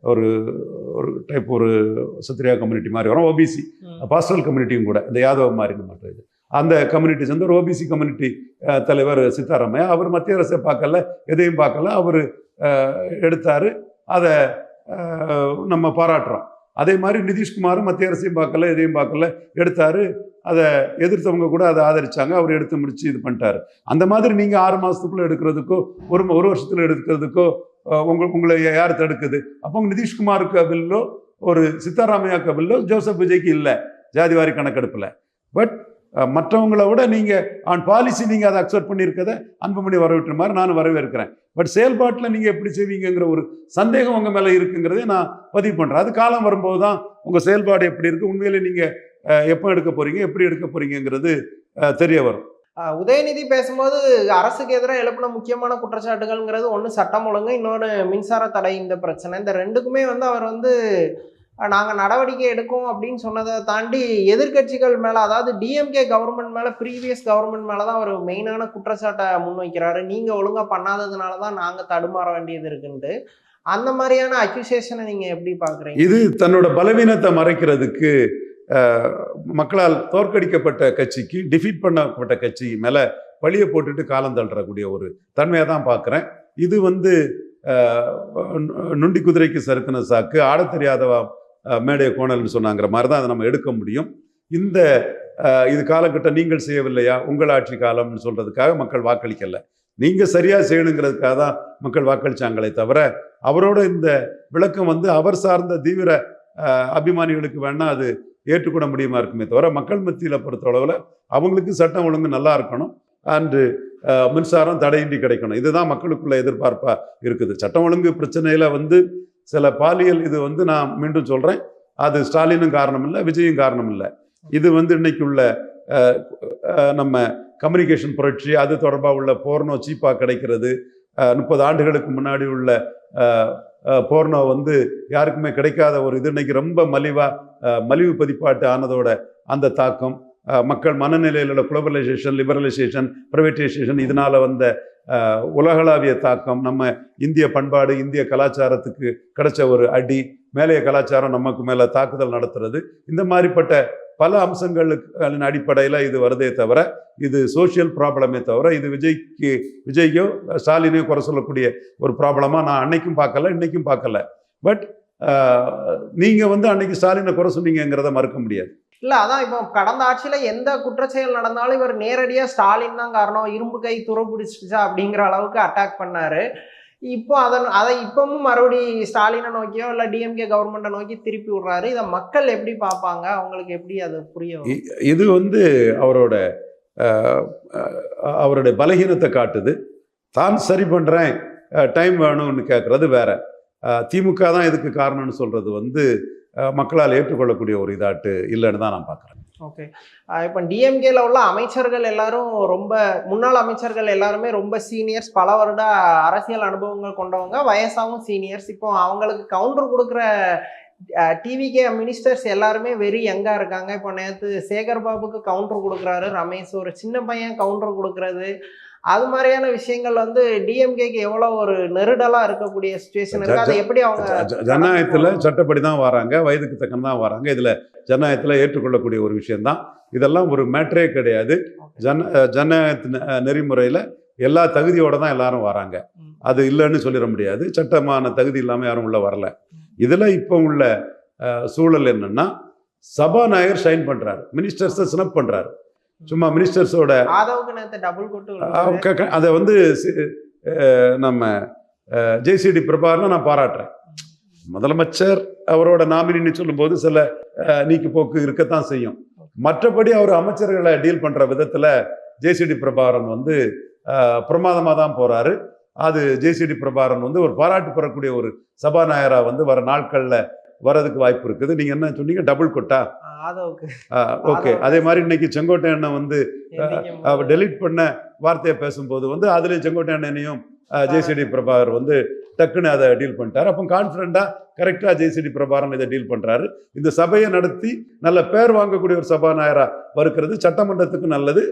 ஒரு டைப் ஒரு சத்ரியா கம்யூனிட்டி மாதிரி வரும், ஓபிசி பாஸ்டல் கம்யூனிட்டியும் கூட, இந்த யாதவ மாதிரி மற்றது அந்த கம்யூனிட்டி சேர்ந்த ஒரு ஓபிசி கம்யூனிட்டி தலைவர் சித்தாராமையா. அவர் மத்திய அரசை பார்க்கல, எதையும் பார்க்கல, அவர் எடுத்தார். அதை நம்ம பாராட்டுறோம். அதே மாதிரி நிதிஷ்குமாரும் மத்திய அரசையும் பார்க்கல, எதையும் பார்க்கல, எடுத்தாரு. அதை எதிர்த்தவங்க கூட அதை ஆதரிச்சாங்க. அவர் எடுத்து முடிச்சு இது பண்ணிட்டாரு. அந்த மாதிரி நீங்க 6 மாசத்துக்குள்ள எடுக்கிறதுக்கோ ஒரு வருஷத்துல எடுக்கிறதுக்கோ உங்களை யார் தடுக்குது? அப்போ நிதிஷ்குமாருக்கு பில்லோ ஒரு சித்தாராமையாக்க பில்லோ ஜோசப் விஜய்க்கு இல்லை ஜாதிவாரி கணக்கெடுப்புல. பட் மற்றவங்கள விட நீங்க ஆன் பாலிசி நீங்க அதை அக்செப்ட் பண்ணியிருக்கதை அன்புமணி வரவேற்ற மாதிரி நான் வரவேற்கிறேன். பட் செயல்பாட்டில் நீங்க எப்படி செய்வீங்கிற ஒரு சந்தேகம் உங்க மேல இருக்குங்கிறதே நான் பதிவு பண்றேன். அது காலம் வரும்போது தான் உங்க செயல்பாடு எப்படி இருக்கு, உண்மையிலே நீங்க எப்போ எடுக்க போறீங்க, எப்படி எடுக்க போறீங்கிறது தெரிய வரும். உதயநிதி பேசும்போது அரசுக்கு எதிராக எழுப்பின முக்கியமான குற்றச்சாட்டுகள்ங்கிறது ஒன்று சட்டம் ஒழுங்கு, இன்னொன்று மின்சார தடை. இந்த பிரச்சனை இந்த ரெண்டுக்குமே அவர் நாங்கள் நடவடிக்கை எடுக்கும் அப்படின்னு சொன்னதை தாண்டி எதிர்கட்சிகள் மேலே, அதாவது டிஎம்கே கவர்மெண்ட் மேலே, ப்ரீவியஸ் கவர்மெண்ட் மேலே தான் அவர் மெயினான குற்றச்சாட்டை முன்வைக்கிறாரு. நீங்கள் ஒழுங்காக பண்ணாததுனால தான் நாங்கள் தடுமாற வேண்டியது இருக்குன்ட்டு. அந்த மாதிரியான அக்யூசேஷனை நீங்கள் எப்படி பார்க்குறீங்க? இது தன்னோட பலவீனத்தை மறைக்கிறதுக்கு மக்களால் தோற்கடிக்கப்பட்ட கட்சிக்கு, டிஃபீட் பண்ணப்பட்ட கட்சி மேலே பழியை போட்டுட்டு காலம் தள்ளுறக்கூடிய ஒரு தன்மையை தான் பார்க்குறேன். இது நுண்டி குதிரைக்கு சறுக்குன சாக்கு, ஆட தெரியாதவா மேடைய கோணல்னு சொன்னாங்கிற மாதிரி தான் அதை நம்ம எடுக்க முடியும். இது காலகட்டம் நீங்கள் செய்யவில்லையா, உங்கள் ஆட்சி காலம்னு சொல்றதுக்காக மக்கள் வாக்களிக்கல, நீங்க சரியா செய்யணுங்கிறதுக்காக தான் மக்கள் வாக்களிச்சாங்களே தவிர, அவரோட இந்த விளக்கம் அவர் சார்ந்த தீவிர அபிமானிகளுக்கு வேணா அது ஏற்றுக்கொள்ள முடியுமா இருக்குமே தவிர, மக்கள் மத்தியில் பொறுத்தளவில் அவங்களுக்கு சட்டம் ஒழுங்கு நல்லா இருக்கணும், அன்று மின்சாரம் தடையின்றி கிடைக்கணும். இதுதான் மக்களுக்குள்ள எதிர்பார்ப்பா இருக்குது. சட்டம் ஒழுங்கு பிரச்சனையில சில பாலியல் இது நான் மீண்டும் சொல்றேன், அது ஸ்டாலினும் காரணம் இல்லை, விஜயும் காரணம் இல்லை. இது இன்னைக்கு உள்ள நம்ம கம்யூனிகேஷன் புரட்சி, அது தொடர்பாக உள்ள போர்னோ சீப்பா கிடைக்கிறது, 30 ஆண்டுகளுக்கு முன்னாடி உள்ள போர்னோ யாருக்குமே கிடைக்காத ஒரு இது இன்னைக்கு ரொம்ப மலிவு பதிப்பாட்டு ஆனதோட அந்த தாக்கம், மக்கள் மனநிலையில் உள்ள குளோபலைசேஷன், லிபரலைசேஷன், பிரைவேட்டைசேஷன், இதனால உலகளாவிய தாக்கம், நம்ம இந்திய பண்பாடு, இந்திய கலாச்சாரத்துக்கு கிடைச்ச ஒரு அடி, மேலைய கலாச்சாரம் நமக்கு மேல தாக்குதல் நடத்துறது, இந்த மாதிரிப்பட்ட பல அம்சங்களின் அடிப்படையில் இது வருதே தவிர, இது சோசியல் ப்ராப்ளமே தவிர, இது விஜய்க்கோ ஸ்டாலினையோ குறை சொல்லக்கூடிய ஒரு ப்ராப்ளமா நான் அன்னைக்கும் பார்க்கல, இன்னைக்கும் பார்க்கல. பட் நீங்க அன்னைக்கு ஸ்டாலினை குறை சொன்னீங்கிறத மறுக்க முடியாது. இல்லை, அதான் இப்போ கடந்த ஆட்சியில் எந்த குற்றச்செயல் நடந்தாலும் இவர் நேரடியாக ஸ்டாலின் தான் காரணம், இரும்பு கை துருப்பிடிச்சிச்சா அப்படிங்கிற அளவுக்கு அட்டாக் பண்ணாரு. இப்போ அதை இப்பவும் மறுபடி ஸ்டாலினை நோக்கியோ இல்லை டிஎம்கே கவர்மெண்ட்டை நோக்கி திருப்பி விடுறாரு. இதை மக்கள் எப்படி பார்ப்பாங்க, அவங்களுக்கு எப்படி அது புரியும்? இது அவருடைய பலகீனத்தை காட்டுது. தான் சரி பண்றேன், டைம் வேணும்னு கேட்கறது வேற. திமுக தான் இதுக்கு காரணம்னு சொல்றது மக்களால் ஏற்றுக்கொள்ளக்கூடிய ஒரு இதாட்டு இல்லைன்னு தான் நான் பார்க்குறேன். ஓகே, இப்போ டிஎம்கேல உள்ள அமைச்சர்கள் எல்லாரும் முன்னாள் அமைச்சர்கள் எல்லாருமே ரொம்ப சீனியர்ஸ், பல வருட அரசியல் அனுபவங்கள் கொண்டவங்க, வயசாகவும் சீனியர்ஸ். இப்போ அவங்களுக்கு கவுண்டர் கொடுக்குற டிவிகே மினிஸ்டர்ஸ் எல்லாருமே வெரி யங்கா இருக்காங்க. இப்போ நேற்று சேகர் பாபுக்கு கவுண்டர் கொடுக்குறாரு ரமேஷ், ஒரு சின்ன பையன் கவுண்டர் கொடுக்கறது, அது மாதிரியான விஷயங்கள் டிஎம்கேக்கு எவ்வளவு ஒரு நெருடலா இருக்கக்கூடிய சிச்சுவேஷன் இருக்கு. அதை எப்படி அவங்க ஜனநாயகத்துல சட்டப்படி தான் வராங்க, வயதுக்கு தக்கன தான் வராங்க. இதுல ஜனநாயகத்துல ஏற்றுக்கொள்ளக்கூடிய ஒரு விஷயம்தான். இதெல்லாம் ஒரு மேட்டரே கிடையாது. ஜனநாயகத்தின் நெறிமுறையில எல்லா தகுதியோட தான் எல்லாரும் வராங்க. அது இல்லைன்னு சொல்லிட முடியாது. சட்டமான தகுதி இல்லாம யாரும் உள்ள வரல. இதுல இப்போ உள்ள சூழல் என்னன்னா, சபாநாயகர் ஷைன் பண்றாரு, மினிஸ்டர்ஸை ஸ்னப் பண்றாரு. சும்மா மினிஸ்டர்ஸோட அதை நம்ம ஜேசிடி பிரபாகரனை நான் பாராட்டுறேன். முதலமைச்சர் அவரோட நாமினி சொல்லும்போது சில நீக்கு போக்கு இருக்கத்தான் செய்யும். மற்றபடி அவர் அமைச்சர்களை டீல் பண்ற விதத்துல ஜேசிடி பிரபாகரன் பிரமாதமா தான் போறாரு. அது ஜேசிடி பிரபாகரன் ஒரு பாராட்டு பெறக்கூடிய ஒரு சபாநாயகரா வர நாட்கள்ல வரதுக்கு வாய்ப்பு இருக்குது. நீங்க என்ன சொன்னீங்க, டபுள் கொட்டா? ஓகே, அதே மாதிரி இன்னைக்கு செங்கோட்டையனை டெலீட் பண்ண வார்த்தையை பேசும்போது அதுல செங்கோட்டையனையும் ஜேசிடி பிரபாகர் டக்குன்னு அதை டீல் பண்ணிட்டாரு. அப்போ கான்ஃபிடண்டா கரெக்டா ஜேசிடி பிரபாகரன் இதை டீல் பண்றாரு. இந்த சபையை நடத்தி நல்ல பேர் வாங்கக்கூடிய ஒரு சபாநாயகரா வருகிறது சட்டமன்றத்துக்கு நல்லது.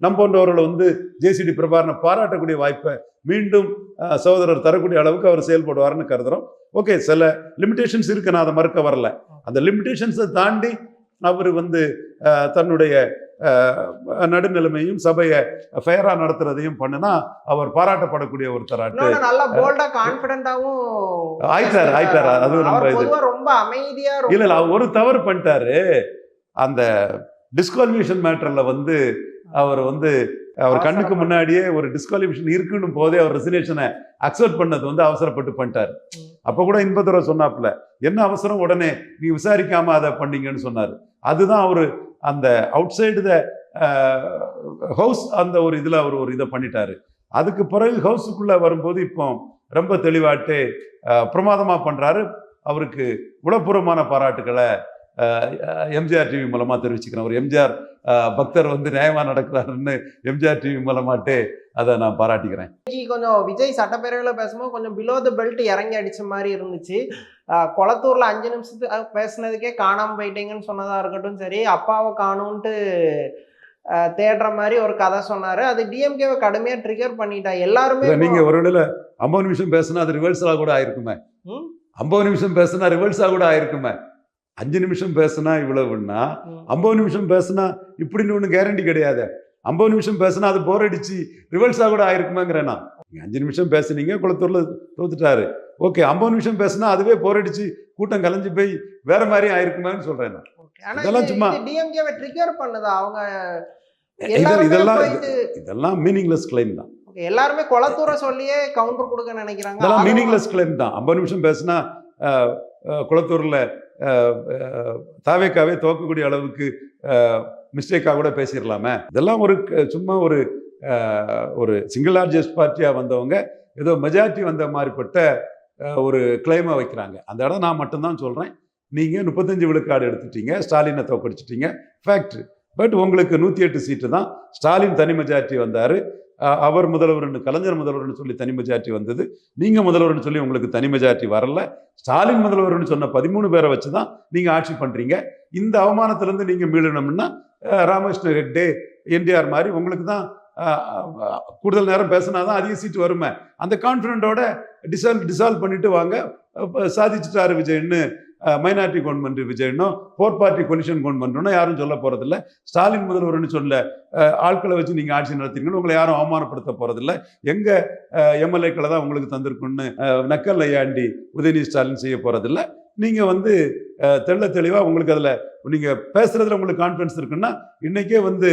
நம்ம போன்றவர்கள் ஜேசிடி பிரபாகரனை பாராட்டக்கூடிய வாய்ப்பை மீண்டும் சகோதரர் தரக்கூடிய அளவுக்கு அவர் செயல்படுவார்னு கருதுறோம். ஓகே, சில லிமிடேஷன்ஸ் இருக்கு, நான் அதை மறுக்க வரல. அந்த லிமிடேஷன்ஸை தாண்டி அவர் தன்னுடைய நடுநிலைமையும் சபையை ஃபேரா நடத்துறதையும் பண்ணுனா அவர் பாராட்டப்படக்கூடிய ஒருத்தராட்டு நல்லா போல்டா கான்பிடண்டாவும் ஆயிட்டாரு. அது ரொம்ப அமைதியா இல்ல ஒரு தவறு பண்ணிட்டாரு. அந்த டிஸ்குவாலிஃபிகேஷன் மேட்டர்ல வந்து அவர் கண்ணுக்கு முன்னாடியே ஒரு டிஸ்குவாலிஃபிகேஷன் இருக்குன்னு போதே அவர் ரெசிக்னேஷனை அக்செப்ட் பண்ணது வந்து அவசரப்பட்டு பண்ணிட்டாரு. அப்ப கூட இன்பதுரை சொன்னாப்புல, என்ன அவசரம் உடனே நீ விசாரிக்காம அதை பண்ணீங்கன்னு சொன்னாரு. அதுதான் அவரு அந்த அவுட் சைடு த ஹவுஸ் அந்த ஒரு இதுல அவர் ஒரு இதை பண்ணிட்டாரு. அதுக்கு பிறகு ஹவுஸுக்குள்ள வரும்போது இப்போ ரொம்ப தெளிவாட்டு பிரமாதமா பண்றாரு. அவருக்கு உளப்பூர்வமான பாராட்டுக்களை எம்ஜிஆர் டிவி மூலமா தெரிவிச்சுக்கிறேன். ஒரு எம்ஜிஆர் பக்தர் வந்து நியாயமா நடக்கிறாருன்னு எம்ஜிஆர் டிவி மூலமாட்டு அதை நான் பாராட்டிக்கிறேன். கொஞ்சம் விஜய் சட்டப்பேரவையில் பேசும்போது கொஞ்சம் பிலோ த பெல்ட் இறங்கி அடிச்ச மாதிரி இருந்துச்சு. கொளத்தூர்ல 5 நிமிஷத்துக்கு பேசுனதுக்கே காணாம போயிட்டீங்கன்னு சொன்னதா இருக்கட்டும் சரி, அப்பாவை காணும்ட்டு தேடுற மாதிரி ஒரு கதை சொன்னாரு. அது டிஎம்கேவை கடுமையா ட்ரிகர் பண்ணிட்டா. எல்லாருமே நீங்க ஒரு வேளை 50 நிமிஷம் பேசுனா அது ரிவர்ஸா கூட ஆயிருக்குமே. 50 நிமிஷம் பேசுனா ரிவர்ஸா கூட ஆயிருக்குமே. 5 நிமிஷம் பேசுனா இவ்வளவுன்னா 50 நிமிஷம் பேசுனா இப்படின்னு ஒண்ணு கேரண்டி கிடையாது. 50 நிமிஷம் பேசுனா அது போர் அடிச்சு ரிவர்ஸா கூட ஆயிருக்குமேங்கிறேன்னா. 5 நிமிஷம் பேசுனீங்க, குளத்தூர்ல தோத்துட்டாரு. ஓகே, 50 நிமிஷம் பேசுனா அதுவே போர் அடிச்சு கூட்டம் கலைஞ்சு போய் வேற மாதிரி ஆயிருக்குமேன்னு சொல்றேன். இதெல்லாம் சும்மா டிஎம்கேவை ட்ரிகர் பண்ணுதா அவங்க? இதெல்லாம் மீனிங்லெஸ் கிளைம் தான். எல்லாருமே கொளத்தூரை சொல்லியே கவுண்டர் கொடுக்க நினைக்கிறாங்க. இதெல்லாம் மீனிங்லெஸ் கிளைம் தான். 50 நிமிஷம் பேசுனா குளத்தூர்ல தாவேக்காவே தோக்கக்கூடிய அளவுக்கு மிஸ்டேக்காக கூட பேசிடலாமே. இதெல்லாம் ஒரு சும்மா ஒரு சிங்கிள் லார்ஜஸ்ட் பார்ட்டியா வந்தவங்க ஏதோ மெஜாரிட்டி வந்த மாதிரிப்பட்ட ஒரு கிளைமை வைக்கிறாங்க. அந்த இடம் நான் மட்டும்தான் சொல்றேன். நீங்க 35 விழுக்காடு எடுத்துட்டீங்க, ஸ்டாலினை தோக்கடிச்சிட்டீங்க, ஃபேக்ட். பட் உங்களுக்கு 108 சீட்டு தான். ஸ்டாலின் தனி மெஜாரிட்டி வந்தாரு. அவர் முதல்வர்னு, கலைஞர் முதல்வர்னு சொல்லி தனி மெஜாரிட்டி வந்தது. நீங்க முதல்வர்னு சொல்லி உங்களுக்கு தனி மெஜாரிட்டி வரல. ஸ்டாலின் முதல்வர்னு சொன்ன 13 பேரை வச்சுதான் நீங்க ஆட்சி பண்றீங்க. இந்த அவமானத்திலிருந்து நீங்க மீளணும்னா ராமகிருஷ்ண ரெட்டி, என்டிஆர் மாதிரி உங்களுக்கு தான் கூடுதல் நேரம் பேசினாதான் அதிக சீட்டு வருமே. அந்த கான்ஃபிடென்ட்டோட டிசால்வ் பண்ணிட்டு வாங்க, சாதிச்சுட்டாரு விஜய்னு மைனாரிட்டி கவர்மெண்ட் விஜய்னும் 4 பார்ட்டி கொலிஷன் கவர்மெண்ட்னு யாரும் சொல்ல போறதில்லை. ஸ்டாலின் முதல்வர்னு சொல்ல ஆட்களை வச்சு நீங்க ஆட்சி நடத்திருக்கணும். உங்களை யாரும் அவமானப்படுத்த போறதில்லை. எங்க எம்எல்ஏக்களை தான் உங்களுக்கு தந்திருக்குன்னு நக்கல் ஐயாண்டி உதயநிதி ஸ்டாலின் செய்ய போறதில்லை. நீங்க வந்து தெள்ள தெளிவா உங்களுக்கு அதுல நீங்க பேசுறதுல உங்களுக்கு கான்ஃபிடன்ஸ் இருக்குன்னா இன்னைக்கே வந்து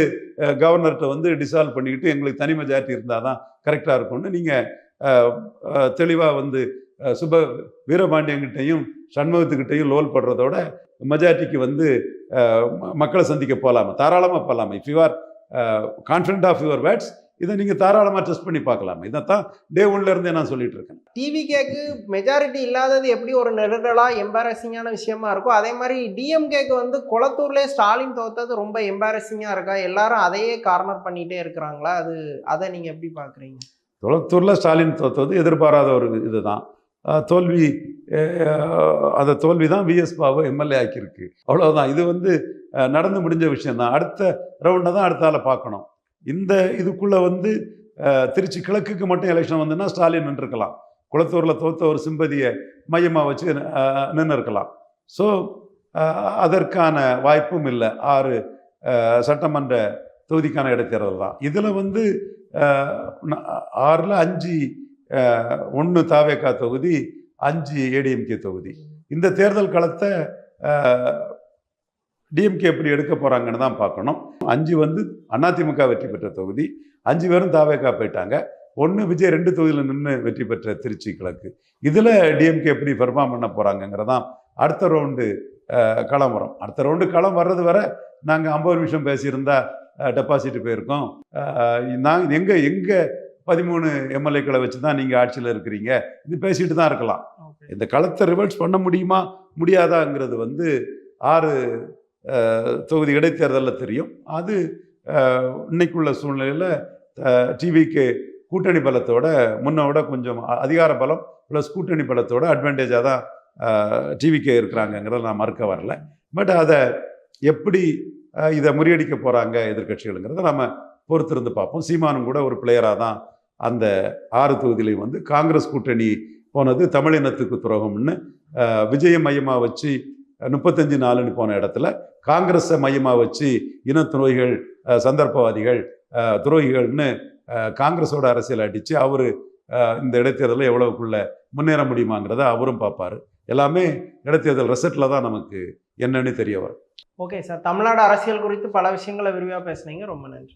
கவர்னர்கிட்ட வந்து டிசால்வ் பண்ணிக்கிட்டு எங்களுக்கு தனி மெஜாரிட்டி இருந்தாதான் கரெக்டா இருக்கும்னு நீங்க தெளிவா வந்து சுப வீரபாண்டியங்கிட்டையும் சண்முகத்துக்கிட்டையும் லோல் படுறதோட மெஜாரிட்டிக்கு வந்து மக்களை சந்திக்க போகலாமா, தாராளமாக போகலாமா. If you are confident of your words, இதை நீங்க தாராளமாக டெஸ்ட் பண்ணி பார்க்கலாம். இதைத்தான் டே 1ல இருந்தே நான் சொல்லிட்டு இருக்கேன். டிவிகேக்கு மெஜாரிட்டி இல்லாதது எப்படி ஒரு நெருடலா எம்பாரசிங்கான விஷயமா இருக்கும், அதே மாதிரி டிஎம்கேக்கு வந்து கொளத்தூர்லேயே ஸ்டாலின் தோத்தது ரொம்ப எம்பாரசிங்கா இருக்கா? எல்லாரும் அதையே கார்னர் பண்ணிட்டே இருக்கிறாங்களா? அதை நீங்க எப்படி பாக்குறீங்க? கொளத்தூர்ல ஸ்டாலின் தோத்தது எதிர்பாராத ஒரு இதுதான். தோல்வி, அந்த தோல்வி தான் விஎஸ் பாபு எம்எல்ஏ ஆக்கியிருக்கு. அவ்வளவுதான். இது வந்து நடந்து முடிஞ்ச விஷயம் தான். அடுத்த ரவுண்டை தான் அடுத்தால பார்க்கணும். இந்த இதுக்குள்ள வந்து திருச்சி கிழக்குக்கு மட்டும் எலெக்ஷன் வந்துன்னா ஸ்டாலின் நின்றுருக்கலாம். குளத்தூர்ல தோத்த ஒரு சிம்பதியை மையமாக வச்சு நின்று இருக்கலாம். ஸோ அதற்கான வாய்ப்பும் இல்லை. 6 சட்டமன்ற தொகுதிக்கான இடைத்தேர்தல் தான். இதில் வந்து 6ல் 5 1 தாவேகா தொகுதி, 5 ஏடிஎம்கே தொகுதி. இந்த தேர்தல் களத்தை டிஎம்கே எப்படி எடுக்க போறாங்கன்னு தான் பார்க்கணும். 5 வந்து அதிமுக வெற்றி பெற்ற தொகுதி, 5 பேரும் தாவேகா போயிட்டாங்க. 1 விஜய் 2 தொகுதியில் நின்று வெற்றி பெற்ற திருச்சி கிழக்கு. இதில் டிஎம்கே எப்படி பெர்ஃபார்ம் பண்ண போறாங்கிறதான் அடுத்த ரவுண்டு களம் வரும். அடுத்த ரவுண்டு களம் வர்றது வரை நாங்கள் 50 நிமிஷம் பேசியிருந்தா டெபாசிட் போயிருக்கோம். நாங்கள் எங்கே 13 எம்எல்ஏக்களை வச்சு தான் நீங்கள் ஆட்சியில் இருக்கிறீங்க, இது பேசிட்டு தான் இருக்கலாம். இந்த களத்தை ரிவர்ஸ் பண்ண முடியுமா முடியாதாங்கிறது வந்து 6 தொகுதி இடைத்தேர்தலில் தெரியும். அது இன்னைக்குள்ள சூழ்நிலையில் டிவிக்கு கூட்டணி பலத்தோட முன்னோட கொஞ்சம் அதிகார பலம் ப்ளஸ் கூட்டணி பலத்தோட அட்வான்டேஜாக தான் டிவிக்கே இருக்கிறாங்கங்கிறத நான் மறுக்க வரல. பட் அதை எப்படி இதை முறியடிக்க போகிறாங்க எதிர்கட்சிகளுங்கிறத நம்ம பொறுத்திருந்து பார்ப்போம். சீமானும் கூட ஒரு பிளேயராக தான் அந்த 6 தொகுதியிலையும் வந்து காங்கிரஸ் கூட்டணி போனது தமிழினத்துக்கு துரோகம்னு விஜயை மையமாக வச்சு 35-4 போன இடத்துல காங்கிரஸை மையமாக வச்சு இன துரோகிகள் சந்தர்ப்பவாதிகள், துரோகிகள்னு காங்கிரஸோட அரசியல் அடித்து அவர் இந்த இடைத்தேர்தலில் எவ்வளவுக்குள்ள முன்னேற முடியுமாங்கிறத அவரும் பார்ப்பார். எல்லாமே இடைத்தேர்தல் ரிசல்ட்டில் தான் நமக்கு என்னன்னு தெரிய வரும். ஓகே சார், தமிழ்நாடு அரசியல் குறித்து பல விஷயங்களை விரிவாக பேசுனீங்க. ரொம்ப நன்றி.